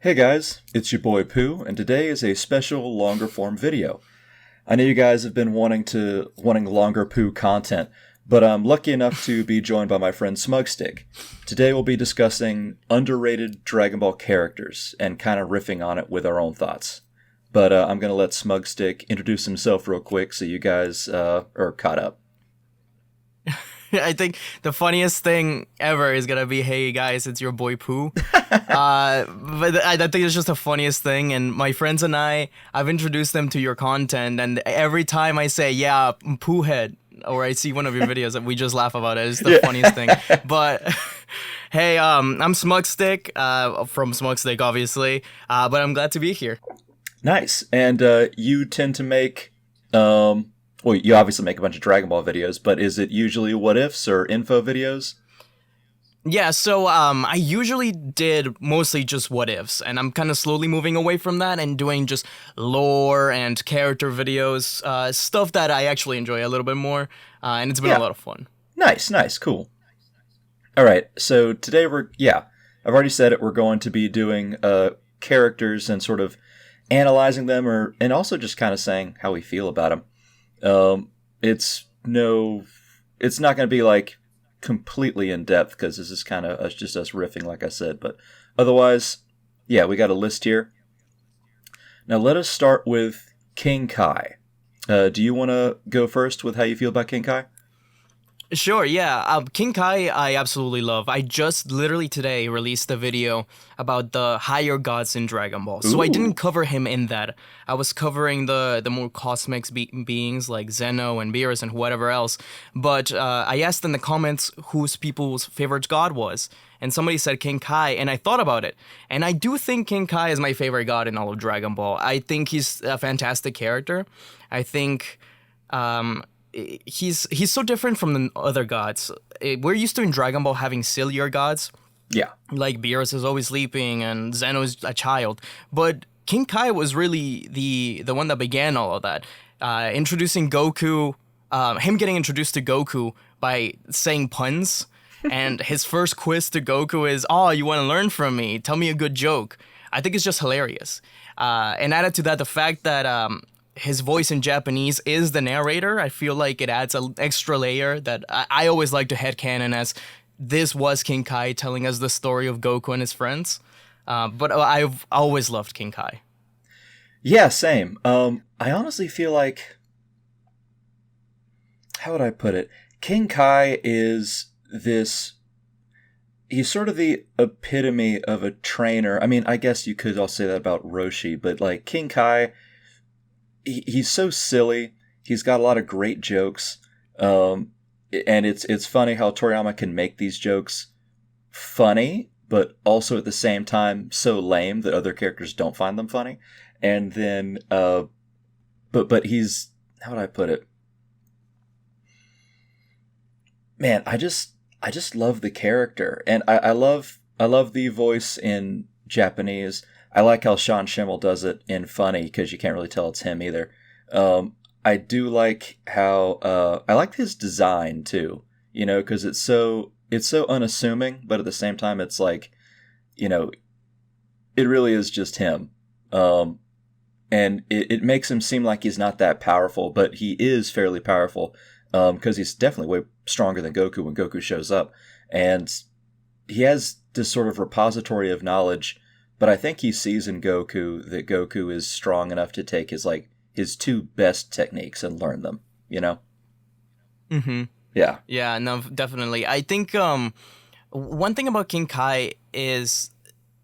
Hey guys, it's your boy Pooh, and today is a special longer form video. I know you guys have been wanting longer Pooh content, but I'm lucky enough to be joined by my friend Smugstick. Today we'll be discussing underrated Dragon Ball characters and kind of riffing on it with our own thoughts. But I'm going to let Smugstick introduce himself real quick so you guys are caught up. I think the funniest thing ever is gonna be, "Hey guys, it's your boy Pooh." But I think it's just the funniest thing. And my friends and I've introduced them to your content, and every time I say, "Yeah, Pooh head," or I see one of your videos, and we just laugh about it. It's the funniest thing. But hey, I'm Smugstick, from Smugstick, obviously. But I'm glad to be here. Nice. And you tend to make well, you obviously make a bunch of Dragon Ball videos, but is it usually what ifs or info videos? Yeah, so I usually did mostly just what ifs, and I'm kind of slowly moving away from that and doing just lore and character videos, stuff that I actually enjoy a little bit more, and it's been a Yeah. lot of fun. Nice, cool. All right, so today I've already said it, we're going to be doing characters and sort of analyzing them and also just kind of saying how we feel about them. It's not going to be like completely in depth because this is kind of just us riffing, like I said. But otherwise, yeah, we got a list here. Now let us start with King Kai. Do you want to go first with how you feel about King Kai? Sure, yeah. King Kai, I absolutely love. I just literally today released a video about the higher gods in Dragon Ball. So I didn't Ooh, cover him in that. I was covering the more cosmic beings like Zeno and Beerus and whatever else. But I asked in the comments whose people's favorite god was. And somebody said King Kai, and I thought about it. And I do think King Kai is my favorite god in all of Dragon Ball. I think he's a fantastic character. I think he's so different from the other gods. We're used to in Dragon Ball having sillier gods, yeah, like Beerus is always sleeping and Zeno is a child. But King Kai was really the one that began all of that. Introducing Goku, him getting introduced to Goku by saying puns. And his first quiz to Goku is, "Oh, you want to learn from me? Tell me a good joke." I think it's just hilarious. And added to that, the fact that his voice in Japanese is the narrator. I feel like it adds an extra layer that I always like to headcanon as this was King Kai telling us the story of Goku and his friends. But I've always loved King Kai. yeah, same. I honestly feel like, how would I put it? King Kai is this. He's sort of the epitome of a trainer. I mean, I guess you could also say that about Roshi, but like King Kai, he's so silly. He's got a lot of great jokes, and it's funny how Toriyama can make these jokes funny, but also at the same time so lame that other characters don't find them funny. And then, but he's, how would I put it? Man, I just love the character, and I love the voice in Japanese. I like how Sean Schimmel does it in funny because you can't really tell it's him either. I do like how I like his design too. You know, because it's so unassuming, but at the same time, it's like, you know, it really is just him. And it makes him seem like he's not that powerful, but he is fairly powerful because he's definitely way stronger than Goku when Goku shows up. And he has this sort of repository of knowledge, but I think he sees in Goku that Goku is strong enough to take his two best techniques and learn them, you know? Mm-hmm. Yeah. Yeah, no, definitely. I think one thing about King Kai is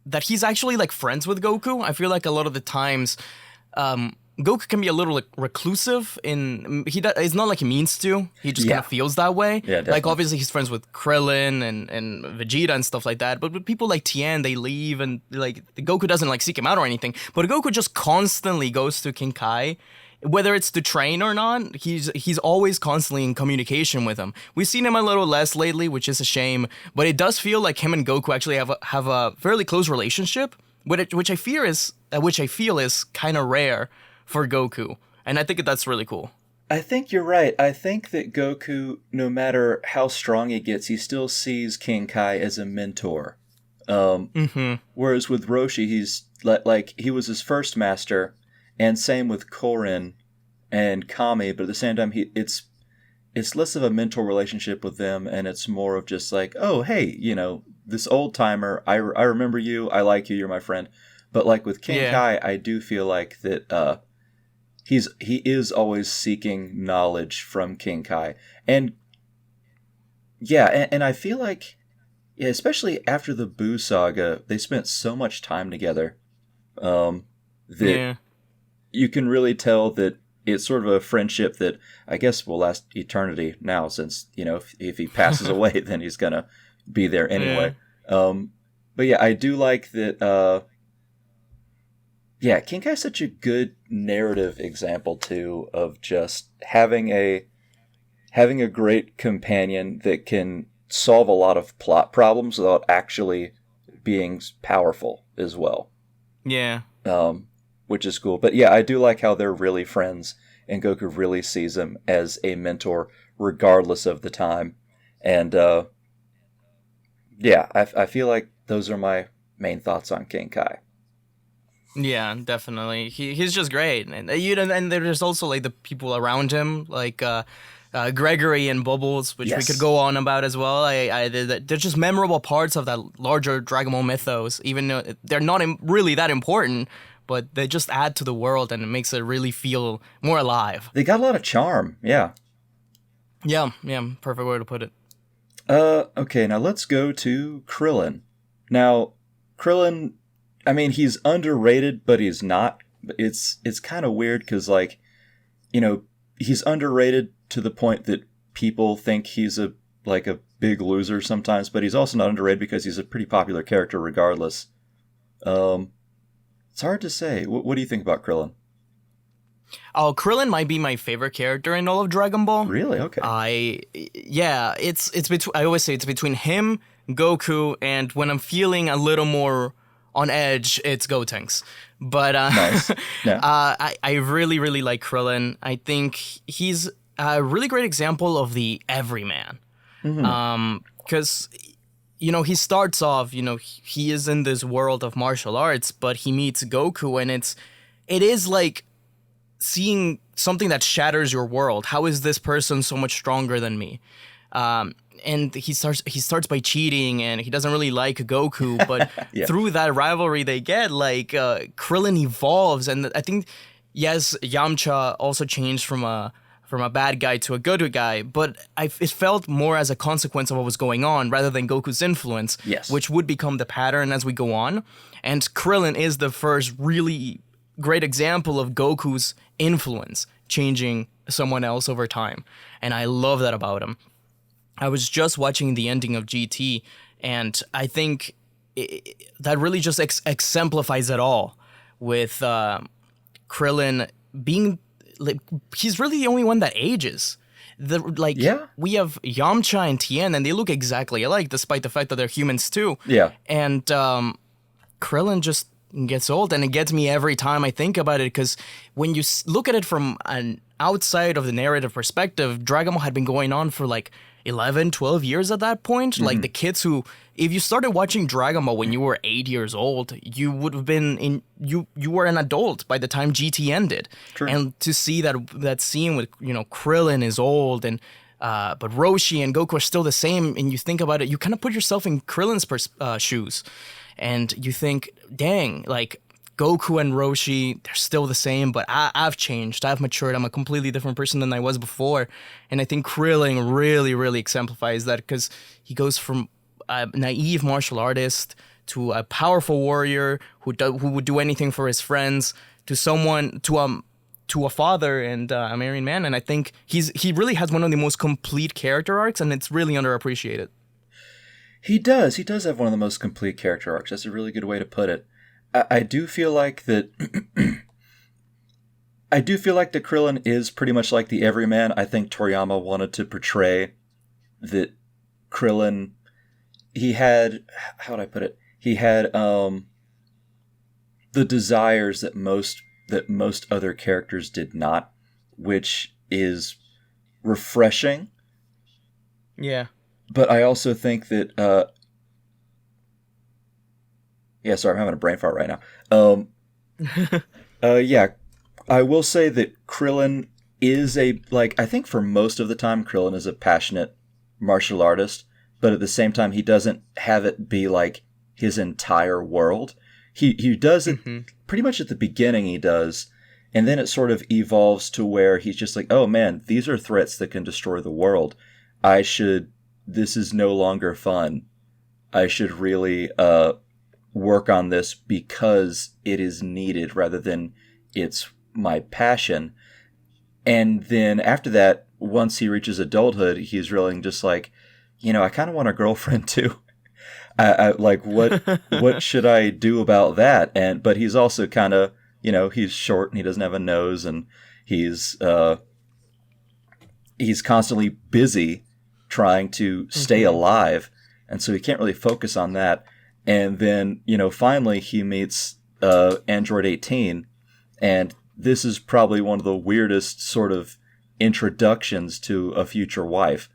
that he's actually like friends with Goku. I feel like a lot of the times Goku can be a little like reclusive it's not like he means to. He just kind Yeah. of feels that way. Yeah, Like definitely. obviously he's friends with Krillin and Vegeta and stuff like that. But with people like Tien, they leave and like Goku doesn't like seek him out or anything. But Goku just constantly goes to King Kai. Whether it's to train or not, he's always constantly in communication with him. We've seen him a little less lately, which is a shame. But it does feel like him and Goku actually have a fairly close relationship, which I feel is kind of rare for Goku, and I think that's really cool. I think you're right. I think that Goku, no matter how strong he gets, he still sees King Kai as a mentor. Whereas with Roshi, he's like he was his first master, and same with Korin and Kami. But at the same time, it's less of a mentor relationship with them, and it's more of just like, oh, hey, this old timer. I remember you. I like you. You're my friend. But like with King Kai, I do feel like that he is always seeking knowledge from King Kai, and and I feel like, especially after the Buu saga, they spent so much time together that you can really tell that it's sort of a friendship that I guess will last eternity now, since if he passes away, then he's gonna be there anyway. But I do like that. King Kai's such a good narrative example too of just having a great companion that can solve a lot of plot problems without actually being powerful as well. Yeah. Which is cool. But I do like how they're really friends, and Goku really sees him as a mentor regardless of the time. And I feel like those are my main thoughts on King Kai. Yeah, definitely. He's just great, and and there's also like the people around him, like Gregory and Bubbles, which we could go on about as well. They're just memorable parts of that larger Dragon Ball mythos, even though they're not really that important, but they just add to the world, and it makes it really feel more alive. They got a lot of charm, yeah. Yeah, perfect way to put it. Okay, now let's go to Krillin. Now, Krillin, I mean, he's underrated, but he's not. It's kind of weird because, like, he's underrated to the point that people think he's a big loser sometimes, but he's also not underrated because he's a pretty popular character regardless. It's hard to say. What do you think about Krillin? Oh, Krillin might be my favorite character in all of Dragon Ball. Really? Okay. It's between. I always say it's between him, Goku, and when I'm feeling a little more on edge, it's Gotenks. But nice. Yeah. I really, really like Krillin. I think he's a really great example of the everyman. Because he starts off, he is in this world of martial arts, but he meets Goku, and it is like seeing something that shatters your world. How is this person so much stronger than me? And he starts by cheating, and he doesn't really like Goku, but through that rivalry they get, like, Krillin evolves, and I think, yes, Yamcha also changed from a bad guy to a good guy, but it felt more as a consequence of what was going on rather than Goku's influence, which would become the pattern as we go on. And Krillin is the first really great example of Goku's influence changing someone else over time, and I love that about him. I was just watching the ending of GT, and I think that really just exemplifies it all, with Krillin being, like, he's really the only one that ages. We have Yamcha and Tien, and they look exactly alike, despite the fact that they're humans too. Yeah. And Krillin just gets old, and it gets me every time I think about it, because when you look at it from an outside of the narrative perspective, Dragon Ball had been going on for like 11, 12 years at that point. Like, the kids who, if you started watching Dragon Ball when you were 8 years old, you would have been you were an adult by the time GT ended. True. And to see that scene with, Krillin is old, and but Roshi and Goku are still the same, and you think about it, you kind of put yourself in Krillin's shoes, and you think, dang, like, Goku and Roshi, they're still the same, but I've changed. I've matured. I'm a completely different person than I was before. And I think Krillin really, really exemplifies that, because he goes from a naive martial artist to a powerful warrior who would do anything for his friends, to someone, to a father and a married man. And I think he really has one of the most complete character arcs, and it's really underappreciated. He does have one of the most complete character arcs. That's a really good way to put it. I do feel like that. I do feel like the Krillin is pretty much like the everyman. I think Toriyama wanted to portray that Krillin. He had, how would I put it? He had the desires that most other characters did not, which is refreshing. Yeah. But I also think that Yeah, sorry, I'm having a brain fart right now. Yeah, I will say that Krillin is I think for most of the time, Krillin is a passionate martial artist, but at the same time, he doesn't have it be like his entire world. He does it pretty much at the beginning, he does, and then it sort of evolves to where he's just like, oh man, these are threats that can destroy the world. This is no longer fun. I should really work on this because it is needed rather than it's my passion. And then after that, once he reaches adulthood, he's really just like, I kind of want a girlfriend too. I like what should I do about that? But he's also kind of, he's short and he doesn't have a nose, and he's constantly busy trying to stay alive, and so he can't really focus on that. And then, finally he meets Android 18, and this is probably one of the weirdest sort of introductions to a future wife.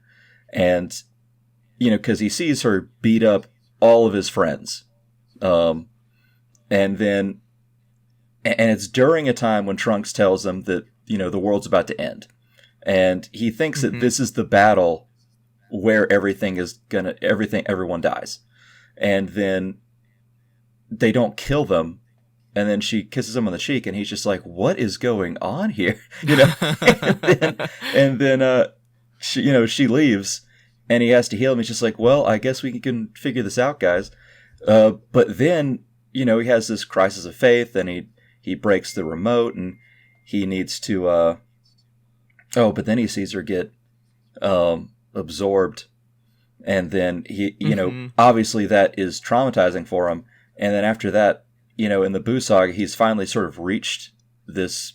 And, because he sees her beat up all of his friends. And it's during a time when Trunks tells him that, the world's about to end. And he thinks that this is the battle where everyone dies. And then they don't kill them. And then she kisses him on the cheek, and he's just like, what is going on here? and then she leaves, and he has to heal him. He's just like, well, I guess we can figure this out, guys. But then, he has this crisis of faith, and he breaks the remote, and he needs to, but then he sees her get, absorbed. And then he, obviously that is traumatizing for him. And then after that, in the Buu Saga, he's finally sort of reached this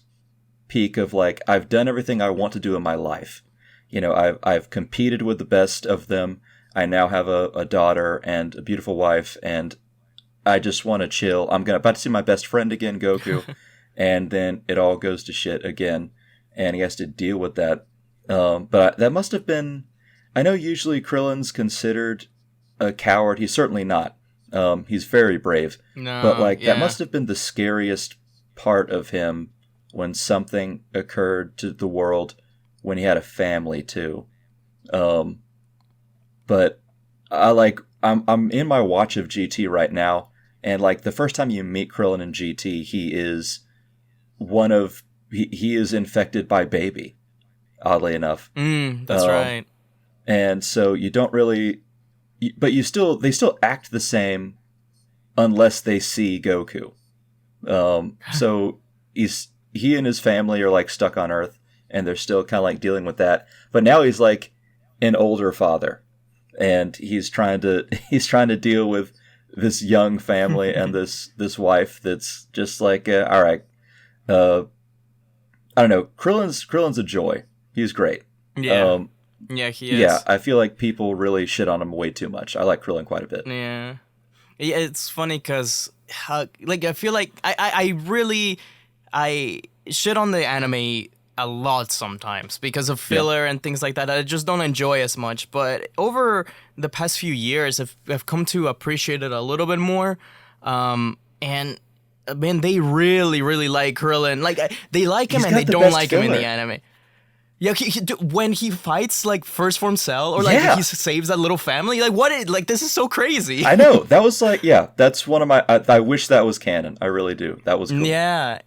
peak of like, I've done everything I want to do in my life. I've competed with the best of them. I now have a daughter and a beautiful wife, and I just want to chill. I'm about to see my best friend again, Goku. And then it all goes to shit again, and he has to deal with that. But that must have been, I know usually Krillin's considered a coward. He's certainly not. He's very brave. No, but that must have been the scariest part of him when something occurred to the world when he had a family too. But I'm in my watch of GT right now, and the first time you meet Krillin in GT, he is he is infected by Baby, oddly enough. That's right. And so you don't really, but they still act the same unless they see Goku. So he and his family are stuck on Earth, and they're still kind of dealing with that. But now he's an older father, and he's trying to deal with this young family and this wife that's just all right. I don't know. Krillin's a joy. He's great. Yeah. Yeah, he is. Yeah, I feel like people really shit on him way too much. I like Krillin quite a bit. Yeah. Yeah, it's funny because, I feel like I shit on the anime a lot sometimes because of filler and things like that. I just don't enjoy as much. But over the past few years, I've come to appreciate it a little bit more. And man, they really, really like Krillin. They like him and they don't like him in the anime. Yeah, when he fights first form Cell, or he saves that little family, this is so crazy. I know, that was that's one of my. I wish that was canon. I really do. That was cool. Yeah,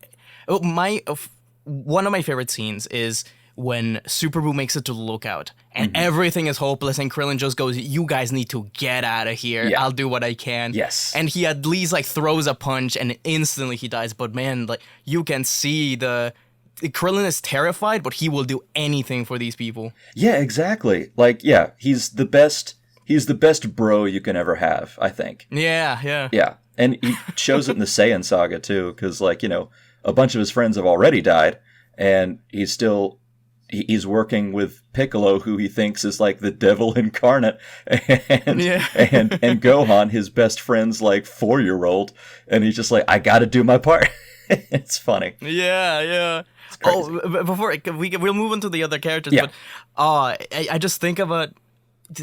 one of my favorite scenes is when Super Buu makes it to the lookout and everything is hopeless, and Krillin just goes, "You guys need to get out of here. Yeah. I'll do what I can." Yes, and he at least throws a punch and instantly he dies. But man, you can see Krillin is terrified, but he will do anything for these people. Yeah, exactly. He's the best. He's the best bro you can ever have, I think. Yeah. Yeah, and he shows it in the Saiyan saga too, because a bunch of his friends have already died, and he's working with Piccolo, who he thinks is the devil incarnate, and Gohan, his best friend's 4-year-old, and he's just I gotta do my part. It's funny. Yeah. Before we'll move on to the other characters, but I just think about,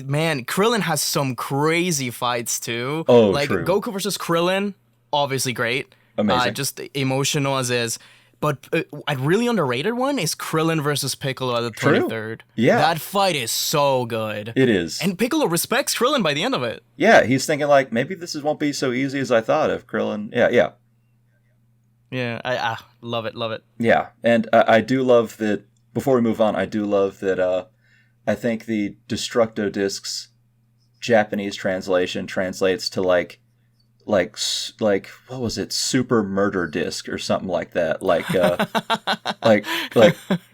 man, Krillin has some crazy fights too. Oh, true. Goku versus Krillin. obviously great. Amazing. Just emotional as is. But a really underrated one is Krillin versus Piccolo at the True. 23rd. Yeah. That fight is so good. It is. And Piccolo respects Krillin by the end of it. Yeah, he's thinking like, maybe won't be so easy as I thought if Krillin... Yeah. Yeah, I love it. Yeah, and I do love that, before we move on, I do love that I think the Destructo Disc's Japanese translation translates to like what was it, Super Murder Disc or something like that. Like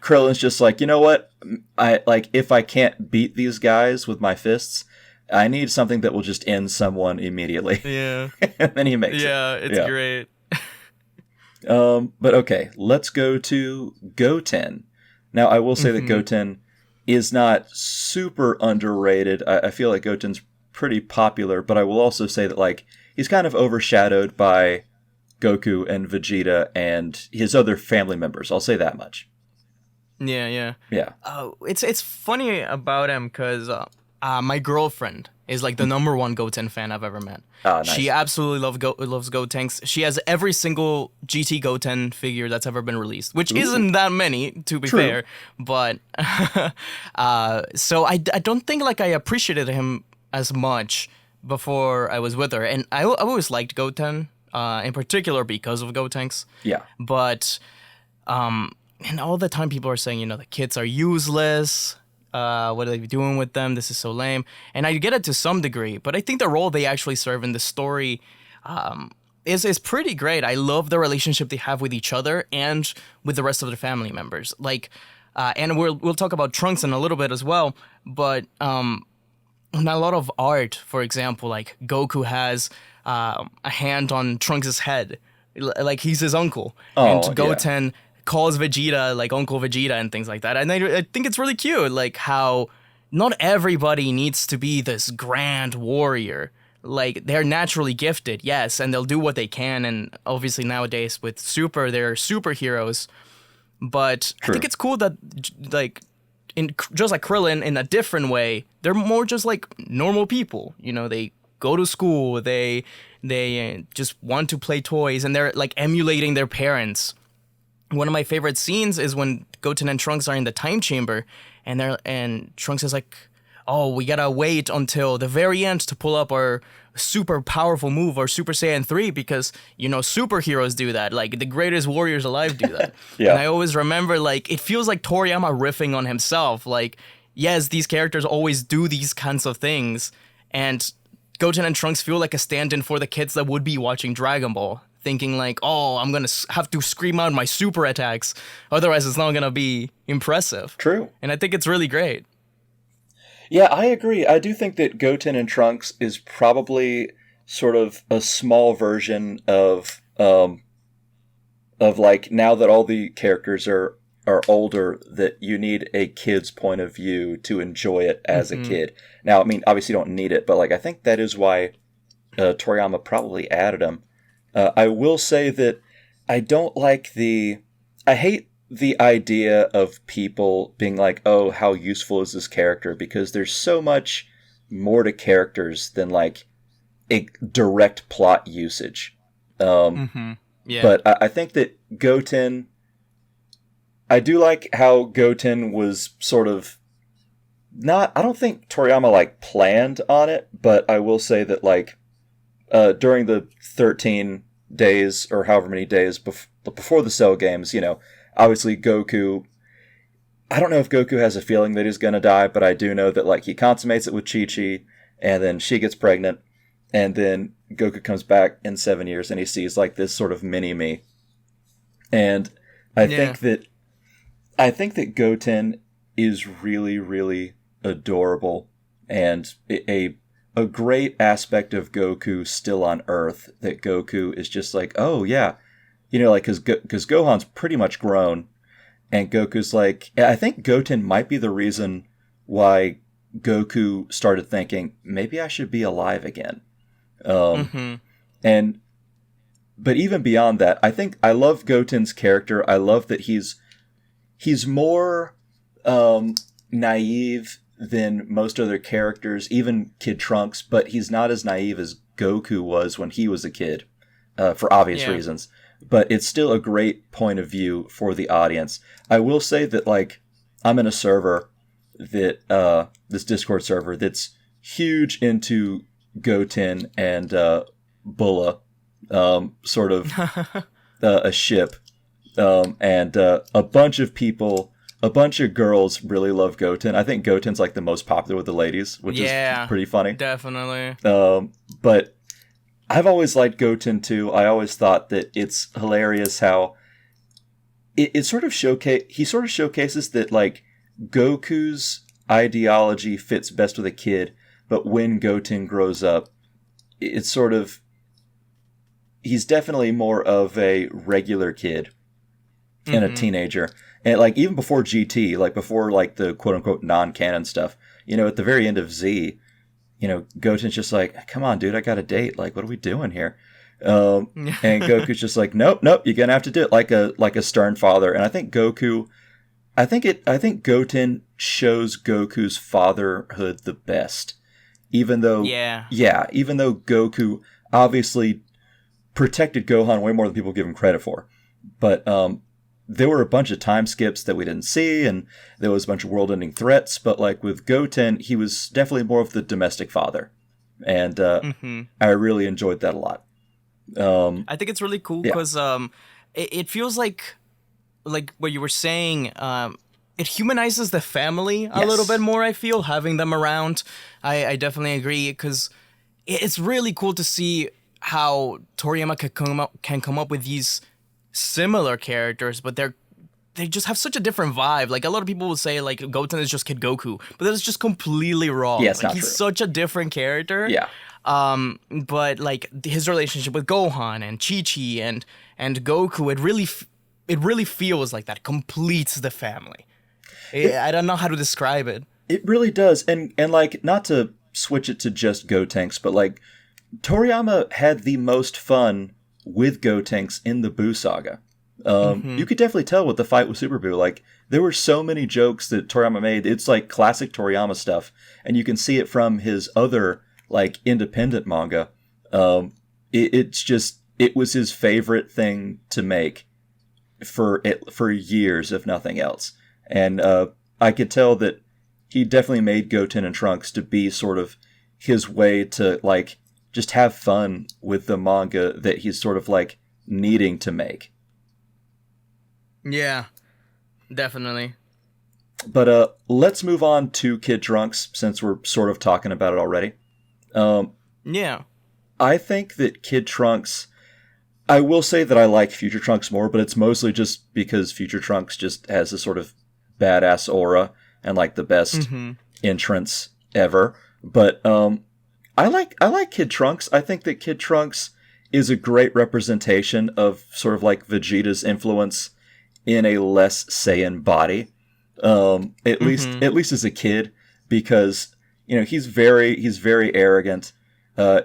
Krillin's just like, you know what? If I can't beat these guys with my fists, I need something that will just end someone immediately. Yeah. And then he makes it. Yeah, it's great. But okay, let's go to Goten. Now, I will say that Goten is not super underrated. I feel like Goten's pretty popular, but I will also say that like he's kind of overshadowed by Goku and Vegeta and his other family members. I'll say that much. Yeah. Yeah. It's funny about him because my girlfriend is like the number one Goten fan I've ever met. Oh, nice. She absolutely loves Gotenks. She has every single GT Goten figure that's ever been released, which isn't that many, to be fair. But so I don't think like I appreciated him as much before I was with her, and I always liked Goten, in particular because of Gotenks. Yeah. But and all the time people are saying, the kids are useless. What are they doing with them? This is so lame. And I get it to some degree, but I think the role they actually serve in the story is pretty great. I love the relationship they have with each other and with the rest of their family members. Like, and we'll talk about Trunks in a little bit as well. But in a lot of art, for example, like Goku has a hand on Trunks' head, like he's his uncle, and Goten calls Vegeta like Uncle Vegeta and things like that. And I think it's really cute, like how not everybody needs to be this grand warrior. Like, they're naturally gifted, yes, and they'll do what they can. And obviously nowadays with Super, they're superheroes. But I think it's cool that, like, just like Krillin, in a different way, they're more just like normal people. They go to school, they just want to play toys, and they're like emulating their parents. One of my favorite scenes is when Goten and Trunks are in the time chamber, and Trunks is like, "Oh, we gotta wait until the very end to pull up our super powerful move, or Super Saiyan 3, because superheroes do that. Like the greatest warriors alive do that." Yeah. And I always remember, like, it feels like Toriyama riffing on himself. Like, yes, these characters always do these kinds of things, and Goten and Trunks feel like a stand-in for the kids that would be watching Dragon Ball, thinking like, oh, I'm going to have to scream out my super attacks, otherwise it's not going to be impressive. True. And I think it's really great. Yeah, I agree. I do think that Goten and Trunks is probably sort of a small version of like, now that all the characters are older, that you need a kid's point of view to enjoy it as a kid. Now, I mean, obviously you don't need it, but like I think that is why Toriyama probably added them. I will say that I don't like I hate the idea of people being like, oh, how useful is this character? Because there's so much more to characters than like a direct plot usage. Yeah. But I think that Goten, I do like how Goten was sort of not, I don't think Toriyama like planned on it, but I will say that like during the 13 days or however many days before the Cell games, obviously Goku, I don't know if Goku has a feeling that he's going to die, but I do know that like he consummates it with Chi-Chi, and then she gets pregnant, and then Goku comes back in 7 years and he sees like this sort of mini-me. And I think that Goten is really, really adorable, and a great aspect of Goku still on Earth, that Goku is just like, oh yeah, like, because Gohan's pretty much grown, and Goku's like, I think Goten might be the reason why Goku started thinking, maybe I should be alive again. But even beyond that, I think I love Goten's character. I love that he's more naive than most other characters, even Kid Trunks, but he's not as naive as Goku was when he was a kid. for obvious Yeah. reasons. But it's still a great point of view for the audience. I will say that, like, I'm in a server that, this Discord server that's huge into Goten and Bulla, sort of a ship. And a bunch of people, a bunch of girls really love Goten. I think Goten's like the most popular with the ladies, which is pretty funny. Definitely. But I've always liked Goten too. I always thought that it's hilarious how it sort of showcases that, like, Goku's ideology fits best with a kid, but when Goten grows up, it's sort of, he's definitely more of a regular kid and a teenager. And, like, even before GT, like, before, like, the quote-unquote non-canon stuff, you know, at the very end of Z, you know, Goten's just like, come on, dude, I got a date. Like, what are we doing here? And Goku's just like, nope, you're gonna have to do it, like a stern father. And I think Goten shows Goku's fatherhood the best. Even though Goku obviously protected Gohan way more than people give him credit for. But there were a bunch of time skips that we didn't see, and there was a bunch of world-ending threats. But, like, with Goten, he was definitely more of the domestic father. And I really enjoyed that a lot. I think it's really cool because it feels like what you were saying, it humanizes the family a little bit more, I feel, having them around. I definitely agree, because it's really cool to see how Toriyama can come up with these similar characters, but they just have such a different vibe. Like, a lot of people will say, like, Goten is just Kid Goku, but that's just completely wrong. Yeah, it's not he's true. Such a different character. Yeah. But, like, his relationship with Gohan and Chi-Chi and Goku, it really feels like that completes the family. I don't know how to describe it. It really does. And like, not to switch it to just Gotenks, but, like, Toriyama had the most fun with Gotenks in the Buu saga. You could definitely tell with the fight with Super Buu. Like, there were so many jokes that Toriyama made. It's like classic Toriyama stuff, and you can see it from his other, like, independent manga. It was his favorite thing to make for years, if nothing else. And I could tell that he definitely made Goten and Trunks to be sort of his way to, like, just have fun with the manga that he's sort of, like, needing to make. Yeah, definitely. But let's move on to Kid Trunks, since we're sort of talking about it already. Yeah. I think that Kid Trunks, I will say that I like Future Trunks more, but it's mostly just because Future Trunks just has this sort of badass aura and, like, the best entrance ever. But I like Kid Trunks. I think that Kid Trunks is a great representation of sort of, like, Vegeta's influence in a less Saiyan body. At least as a kid, because, you know, he's very arrogant.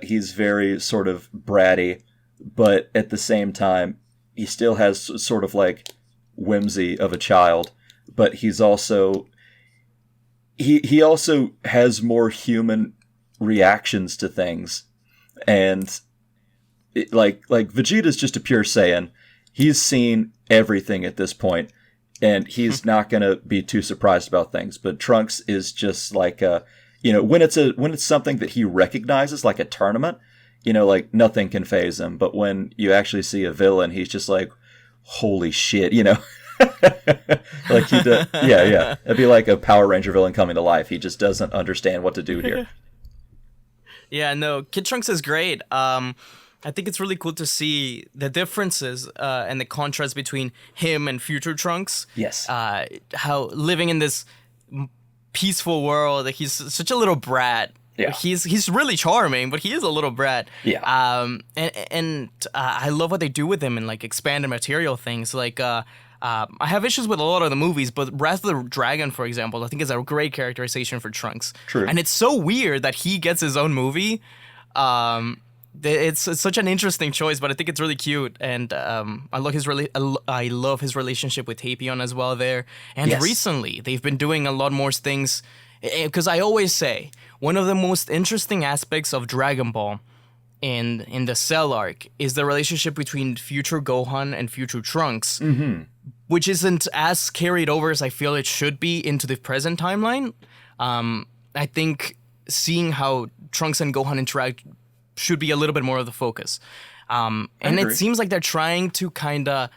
He's very sort of bratty, but at the same time, he still has sort of, like, whimsy of a child. But he's also he also has more human reactions to things, and like Vegeta's just a pure Saiyan. He's seen everything at this point, and he's not gonna be too surprised about things. But Trunks is just like when it's something that he recognizes, like a tournament, you know, like, nothing can faze him. But when you actually see a villain, he's just like, holy shit, you know. Like, yeah. It'd be like a Power Ranger villain coming to life. He just doesn't understand what to do here. Yeah, no, Kid Trunks is great. I think it's really cool to see the differences and the contrast between him and Future Trunks. Yes. How living in this peaceful world, he's such a little brat. Yeah. He's really charming, but he is a little brat. Yeah. And I love what they do with him in, like, expanded material things. Like, I have issues with a lot of the movies, but Wrath of the Dragon, for example, I think is a great characterization for Trunks. True. And it's so weird that he gets his own movie. It's such an interesting choice, but I think it's really cute, and I love his relationship with Tapion as well there. And recently, they've been doing a lot more things, because I always say one of the most interesting aspects of Dragon Ball in the Cell arc is the relationship between future Gohan and future Trunks, which isn't as carried over as I feel it should be into the present timeline. I think seeing how Trunks and Gohan interact should be a little bit more of the focus. And it seems like they're trying to kind of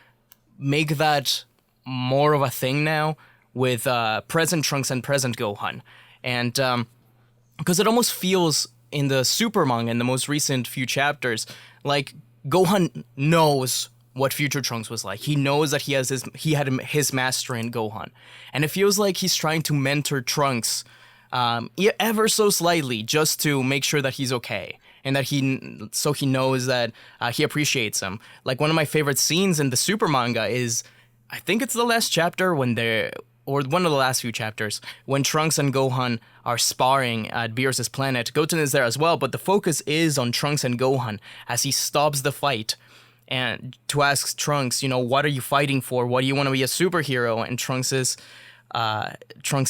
make that more of a thing now with present Trunks and present Gohan. And because it almost feels in the Super manga, in the most recent few chapters, like Gohan knows what future Trunks was like. He knows that he had his master in Gohan. And it feels like he's trying to mentor Trunks ever so slightly just to make sure that he's okay. And that he knows that he appreciates him. Like one of my favorite scenes in the Super manga is, I think it's the last chapter or one of the last few chapters, when Trunks and Gohan are sparring at Beerus' planet. Goten is there as well, but the focus is on Trunks and Gohan as he stops the fight and to ask Trunks, what are you fighting for? Why do you want to be a superhero? And Trunks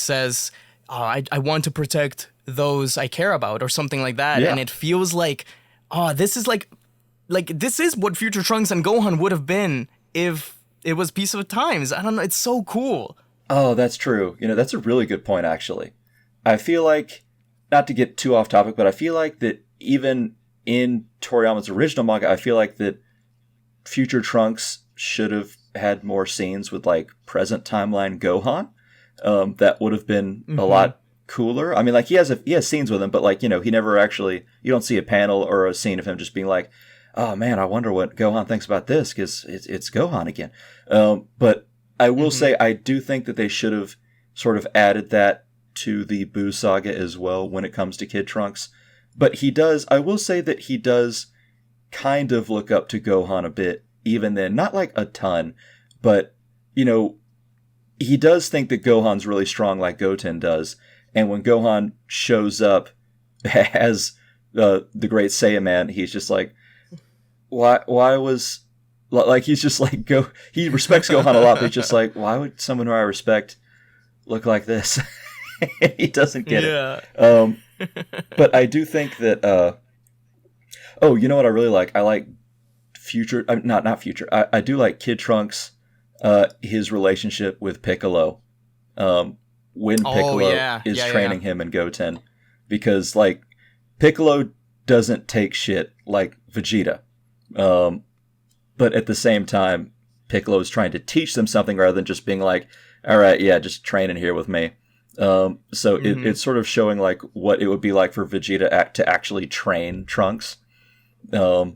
says, I want to protect those I care about, or something like that. Yeah. And it feels like, this is like this is what future Trunks and Gohan would have been if it was Peace of Times. I don't know. It's so cool. Oh, that's true. That's a really good point, actually. I feel like, not to get too off topic, but I feel like that even in Toriyama's original manga, I feel like that future Trunks should have had more scenes with, like, present timeline Gohan. That would have been a lot cooler. I mean, like, he has scenes with him, but, like, he never actually, you don't see a panel or a scene of him just being like, oh, man, I wonder what Gohan thinks about this, because it's Gohan again. But I will say, I do think that they should have sort of added that to the Buu saga as well when it comes to Kid Trunks. But I will say that he does kind of look up to Gohan a bit, even then. Not like a ton, but, he does think that Gohan's really strong like Goten does. And when Gohan shows up as the Great Saiyan Man, he's just like, why was... Like, he's just like, he respects Gohan a lot, but he's just like, why would someone who I respect look like this? He doesn't get it. But I do think that, you know what I really like? I like not Future. I do like Kid Trunks, his relationship with Piccolo. When Piccolo is training him and Goten. Because, like, Piccolo doesn't take shit like Vegeta. But at the same time, Piccolo is trying to teach them something rather than just being like, all right, yeah, just train in here with me. It's sort of showing like what it would be like for Vegeta to actually train Trunks. But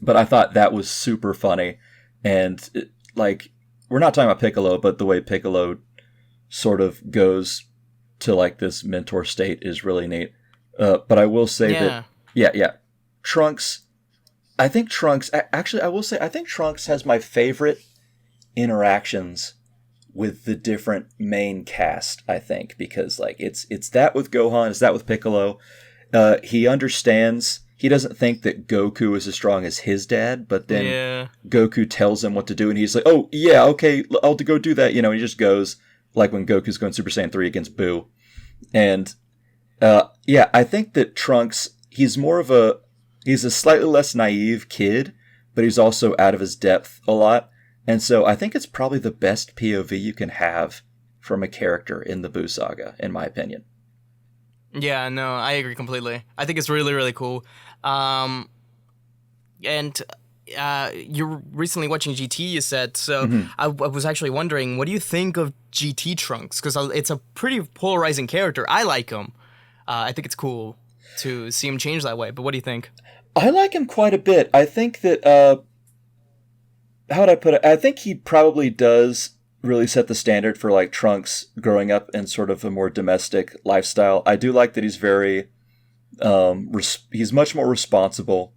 I thought that was super funny. And we're not talking about Piccolo, but the way Piccolo sort of goes to like this mentor state is really neat. But I will say that, Trunks... I think Trunks has my favorite interactions with the different main cast, I think, because like it's that with Gohan, it's that with Piccolo. He understands, he doesn't think that Goku is as strong as his dad, but then Goku tells him what to do and he's like, oh yeah, okay, I'll go do that, and he just goes, like when Goku's going Super Saiyan 3 against Buu. And I think that Trunks, he's a slightly less naive kid, but he's also out of his depth a lot. And so I think it's probably the best POV you can have from a character in the Buu saga, in my opinion. Yeah, no, I agree completely. I think it's really, really cool. And you're recently watching GT, you said, so I was actually wondering, what do you think of GT Trunks? Because it's a pretty polarizing character. I like him. I think it's cool to see him change that way, but what do you think? I like him quite a bit. I think that, how would I put it? I think he probably does really set the standard for like Trunks growing up in sort of a more domestic lifestyle. I do like that he's very, he's much more responsible.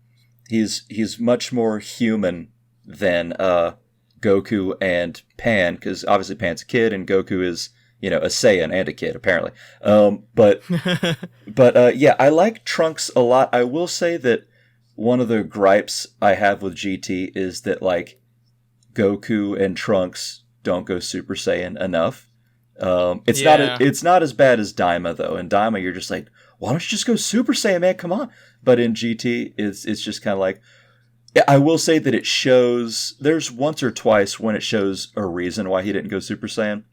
He's much more human than Goku and Pan, because obviously Pan's a kid and Goku is, a Saiyan and a kid, apparently. But I like Trunks a lot. I will say that one of the gripes I have with GT is that, like, Goku and Trunks don't go Super Saiyan enough. It's not as bad as Daima, though. In Daima, you're just like, why don't you just go Super Saiyan, man? Come on. But in GT, it's just kind of like, yeah, I will say that it shows, there's once or twice when it shows a reason why he didn't go Super Saiyan.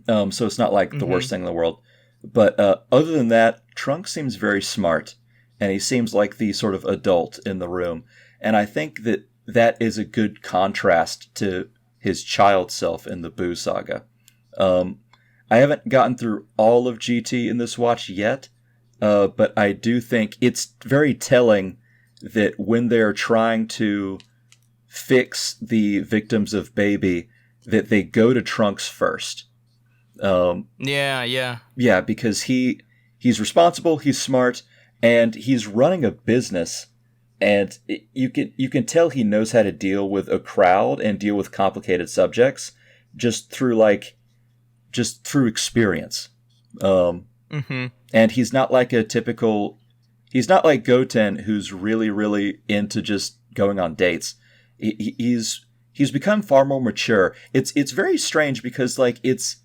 So it's not like the worst thing in the world. But other than that, Trunks seems very smart, and he seems like the sort of adult in the room. And I think that that is a good contrast to his child self in the Buu saga. I haven't gotten through all of GT in this watch yet, but I do think it's very telling that when they're trying to fix the victims of Baby, that they go to Trunks first. Yeah, because he's responsible, he's smart, and he's running a business, and you can tell he knows how to deal with a crowd and deal with complicated subjects just through experience. And he's not like he's not like Goten, who's really, really into just going on dates. He's become far more mature. It's very strange because like it's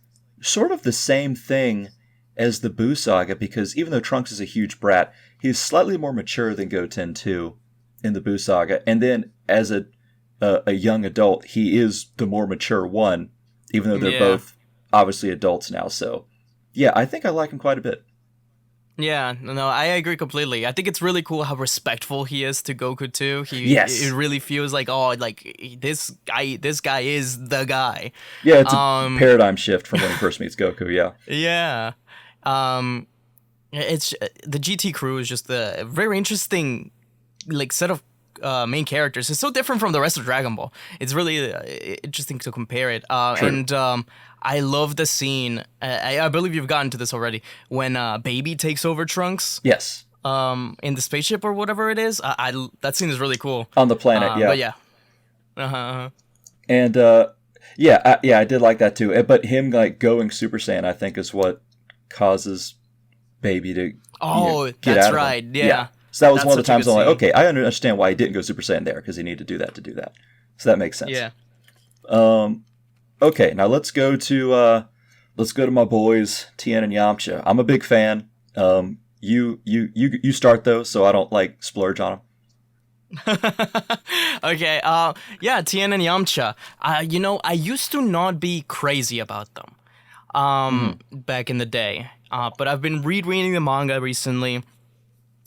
sort of the same thing as the Buu saga, because even though Trunks is a huge brat, he's slightly more mature than Goten too in the Buu saga. And then as a young adult, he is the more mature one, even though they're both obviously adults now. So yeah, I think I like him quite a bit. Yeah, no, I agree completely. I think it's really cool how respectful he is to Goku too. It really feels like, oh, like this guy is the guy. Yeah, it's a paradigm shift from when he first meets Goku. Yeah. Yeah. It's the GT crew is just a very interesting like set of main characters. It's so different from the rest of Dragon Ball. It's really interesting to compare it. And I love the scene. I believe you've gotten to this already. When Baby takes over Trunks. Yes. In the spaceship or whatever it is. That scene is really cool. On the planet, yeah. But yeah. And I did like that too. But him like going Super Saiyan, I think, is what causes Baby to get that's out right. of him. Yeah. So that was one of the times I'm like, okay, I understand why he didn't go Super Saiyan there, because he needed to do that. So that makes sense. Yeah. Okay, now let's go to my boys Tien and Yamcha. I'm a big fan. You start though, so I don't like splurge on them. Okay. Tien and Yamcha. I used to not be crazy about them. Back in the day. But I've been rereading the manga recently,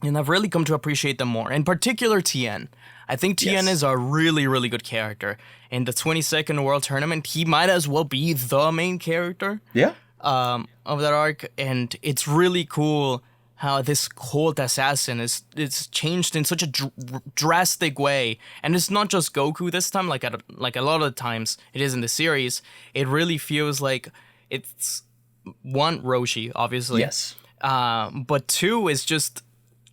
and I've really come to appreciate them more. In particular, Tien. I think Tien is a really, really good character. In the 22nd World Tournament, he might as well be the main character of that arc. And it's really cool how this cold assassin is changed in such a drastic way. And it's not just Goku this time, like a lot of times it is in the series. It really feels like it's, one, Roshi, obviously. Yes. But two is just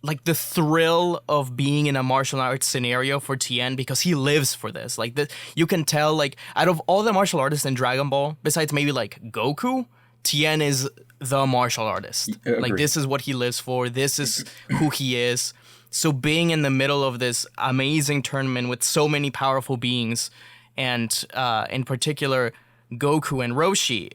like the thrill of being in a martial arts scenario for Tien, because he lives for this. Like you can tell, like out of all the martial artists in Dragon Ball, besides maybe like Goku, Tien is the martial artist. Like this is what he lives for. This is who he is. So being in the middle of this amazing tournament with so many powerful beings, and in particular Goku and Roshi,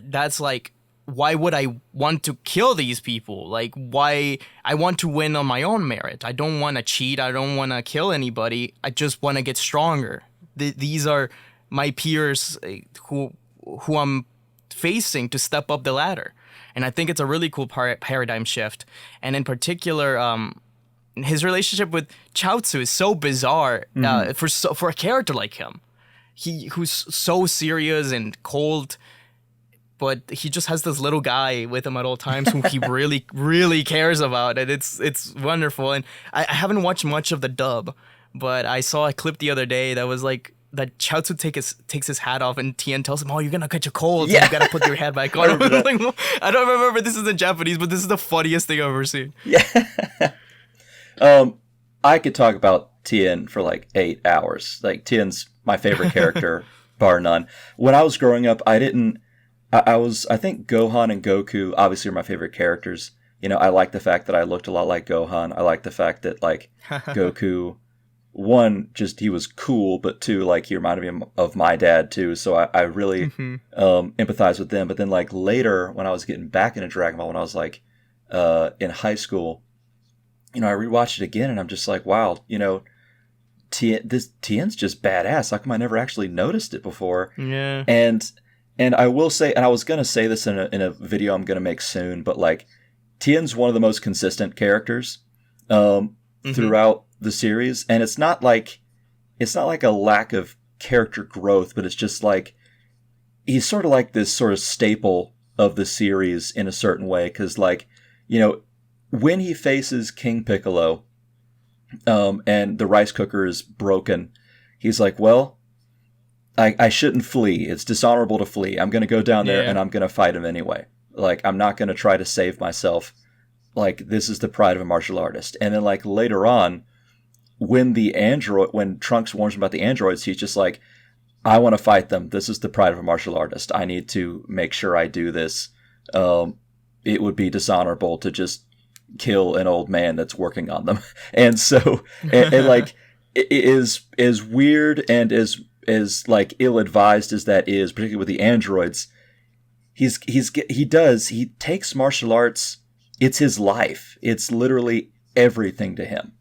that's like, why would I want to kill these people? Like, why? I want to win on my own merit. I don't want to cheat. I don't want to kill anybody. I just want to get stronger. These are my peers who I'm facing to step up the ladder. And I think it's a really cool paradigm shift. And in particular, his relationship with Chaozu is so bizarre for a character like him. Who's so serious and cold, but he just has this little guy with him at all times who he really, really cares about, and it's wonderful. And I haven't watched much of the dub, but I saw a clip the other day that was like that Chaozu takes his hat off, and Tien tells him, "Oh, you're gonna catch a cold, so you gotta put your hat back on." I don't remember this is in Japanese, but this is the funniest thing I've ever seen. Yeah. I could talk about Tien for like 8 hours. Like, Tien's my favorite character, bar none. When I was growing up, I think Gohan and Goku obviously are my favorite characters. You know, I like the fact that I looked a lot like Gohan. I like the fact that, like, Goku, one, just he was cool, but two, like, he reminded me of my dad too. So I really empathize with them. But then, like, later when I was getting back into Dragon Ball, when I was like in high school, I rewatched it again and I'm just like, wow, Tien's just badass. How come I never actually noticed it before? Yeah. And I will say, and I was gonna say this in a video I'm gonna make soon, but like Tien's one of the most consistent characters throughout the series, and it's not like a lack of character growth, but it's just like he's sort of like this sort of staple of the series in a certain way, because like when he faces King Piccolo, and the rice cooker is broken, he's like, well, I shouldn't flee. It's dishonorable to flee. I'm going to go down there and I'm going to fight him anyway. Like, I'm not going to try to save myself. Like, this is the pride of a martial artist. And then, like, later on, when Trunks warns him about the androids, he's just like, I want to fight them. This is the pride of a martial artist. I need to make sure I do this. It would be dishonorable to just kill an old man that's working on them. And so, and like, it is as weird and as like ill-advised as that is, particularly with the androids, he takes martial arts. It's his life. It's literally everything to him.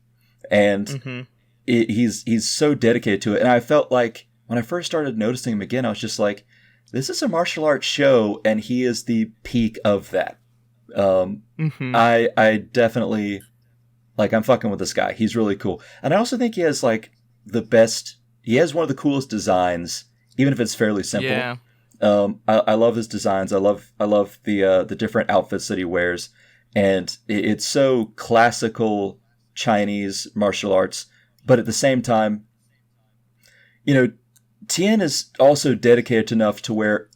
And he's so dedicated to it. And I felt like when I first started noticing him again, I was just like, this is a martial arts show, and he is the peak of that. I definitely, like, I'm fucking with this guy. He's really cool. And I also think he has like he has one of the coolest designs, even if it's fairly simple. Yeah. I love his designs. I love the different outfits that he wears, and it's so classical Chinese martial arts. But at the same time, Tien is also dedicated enough to where,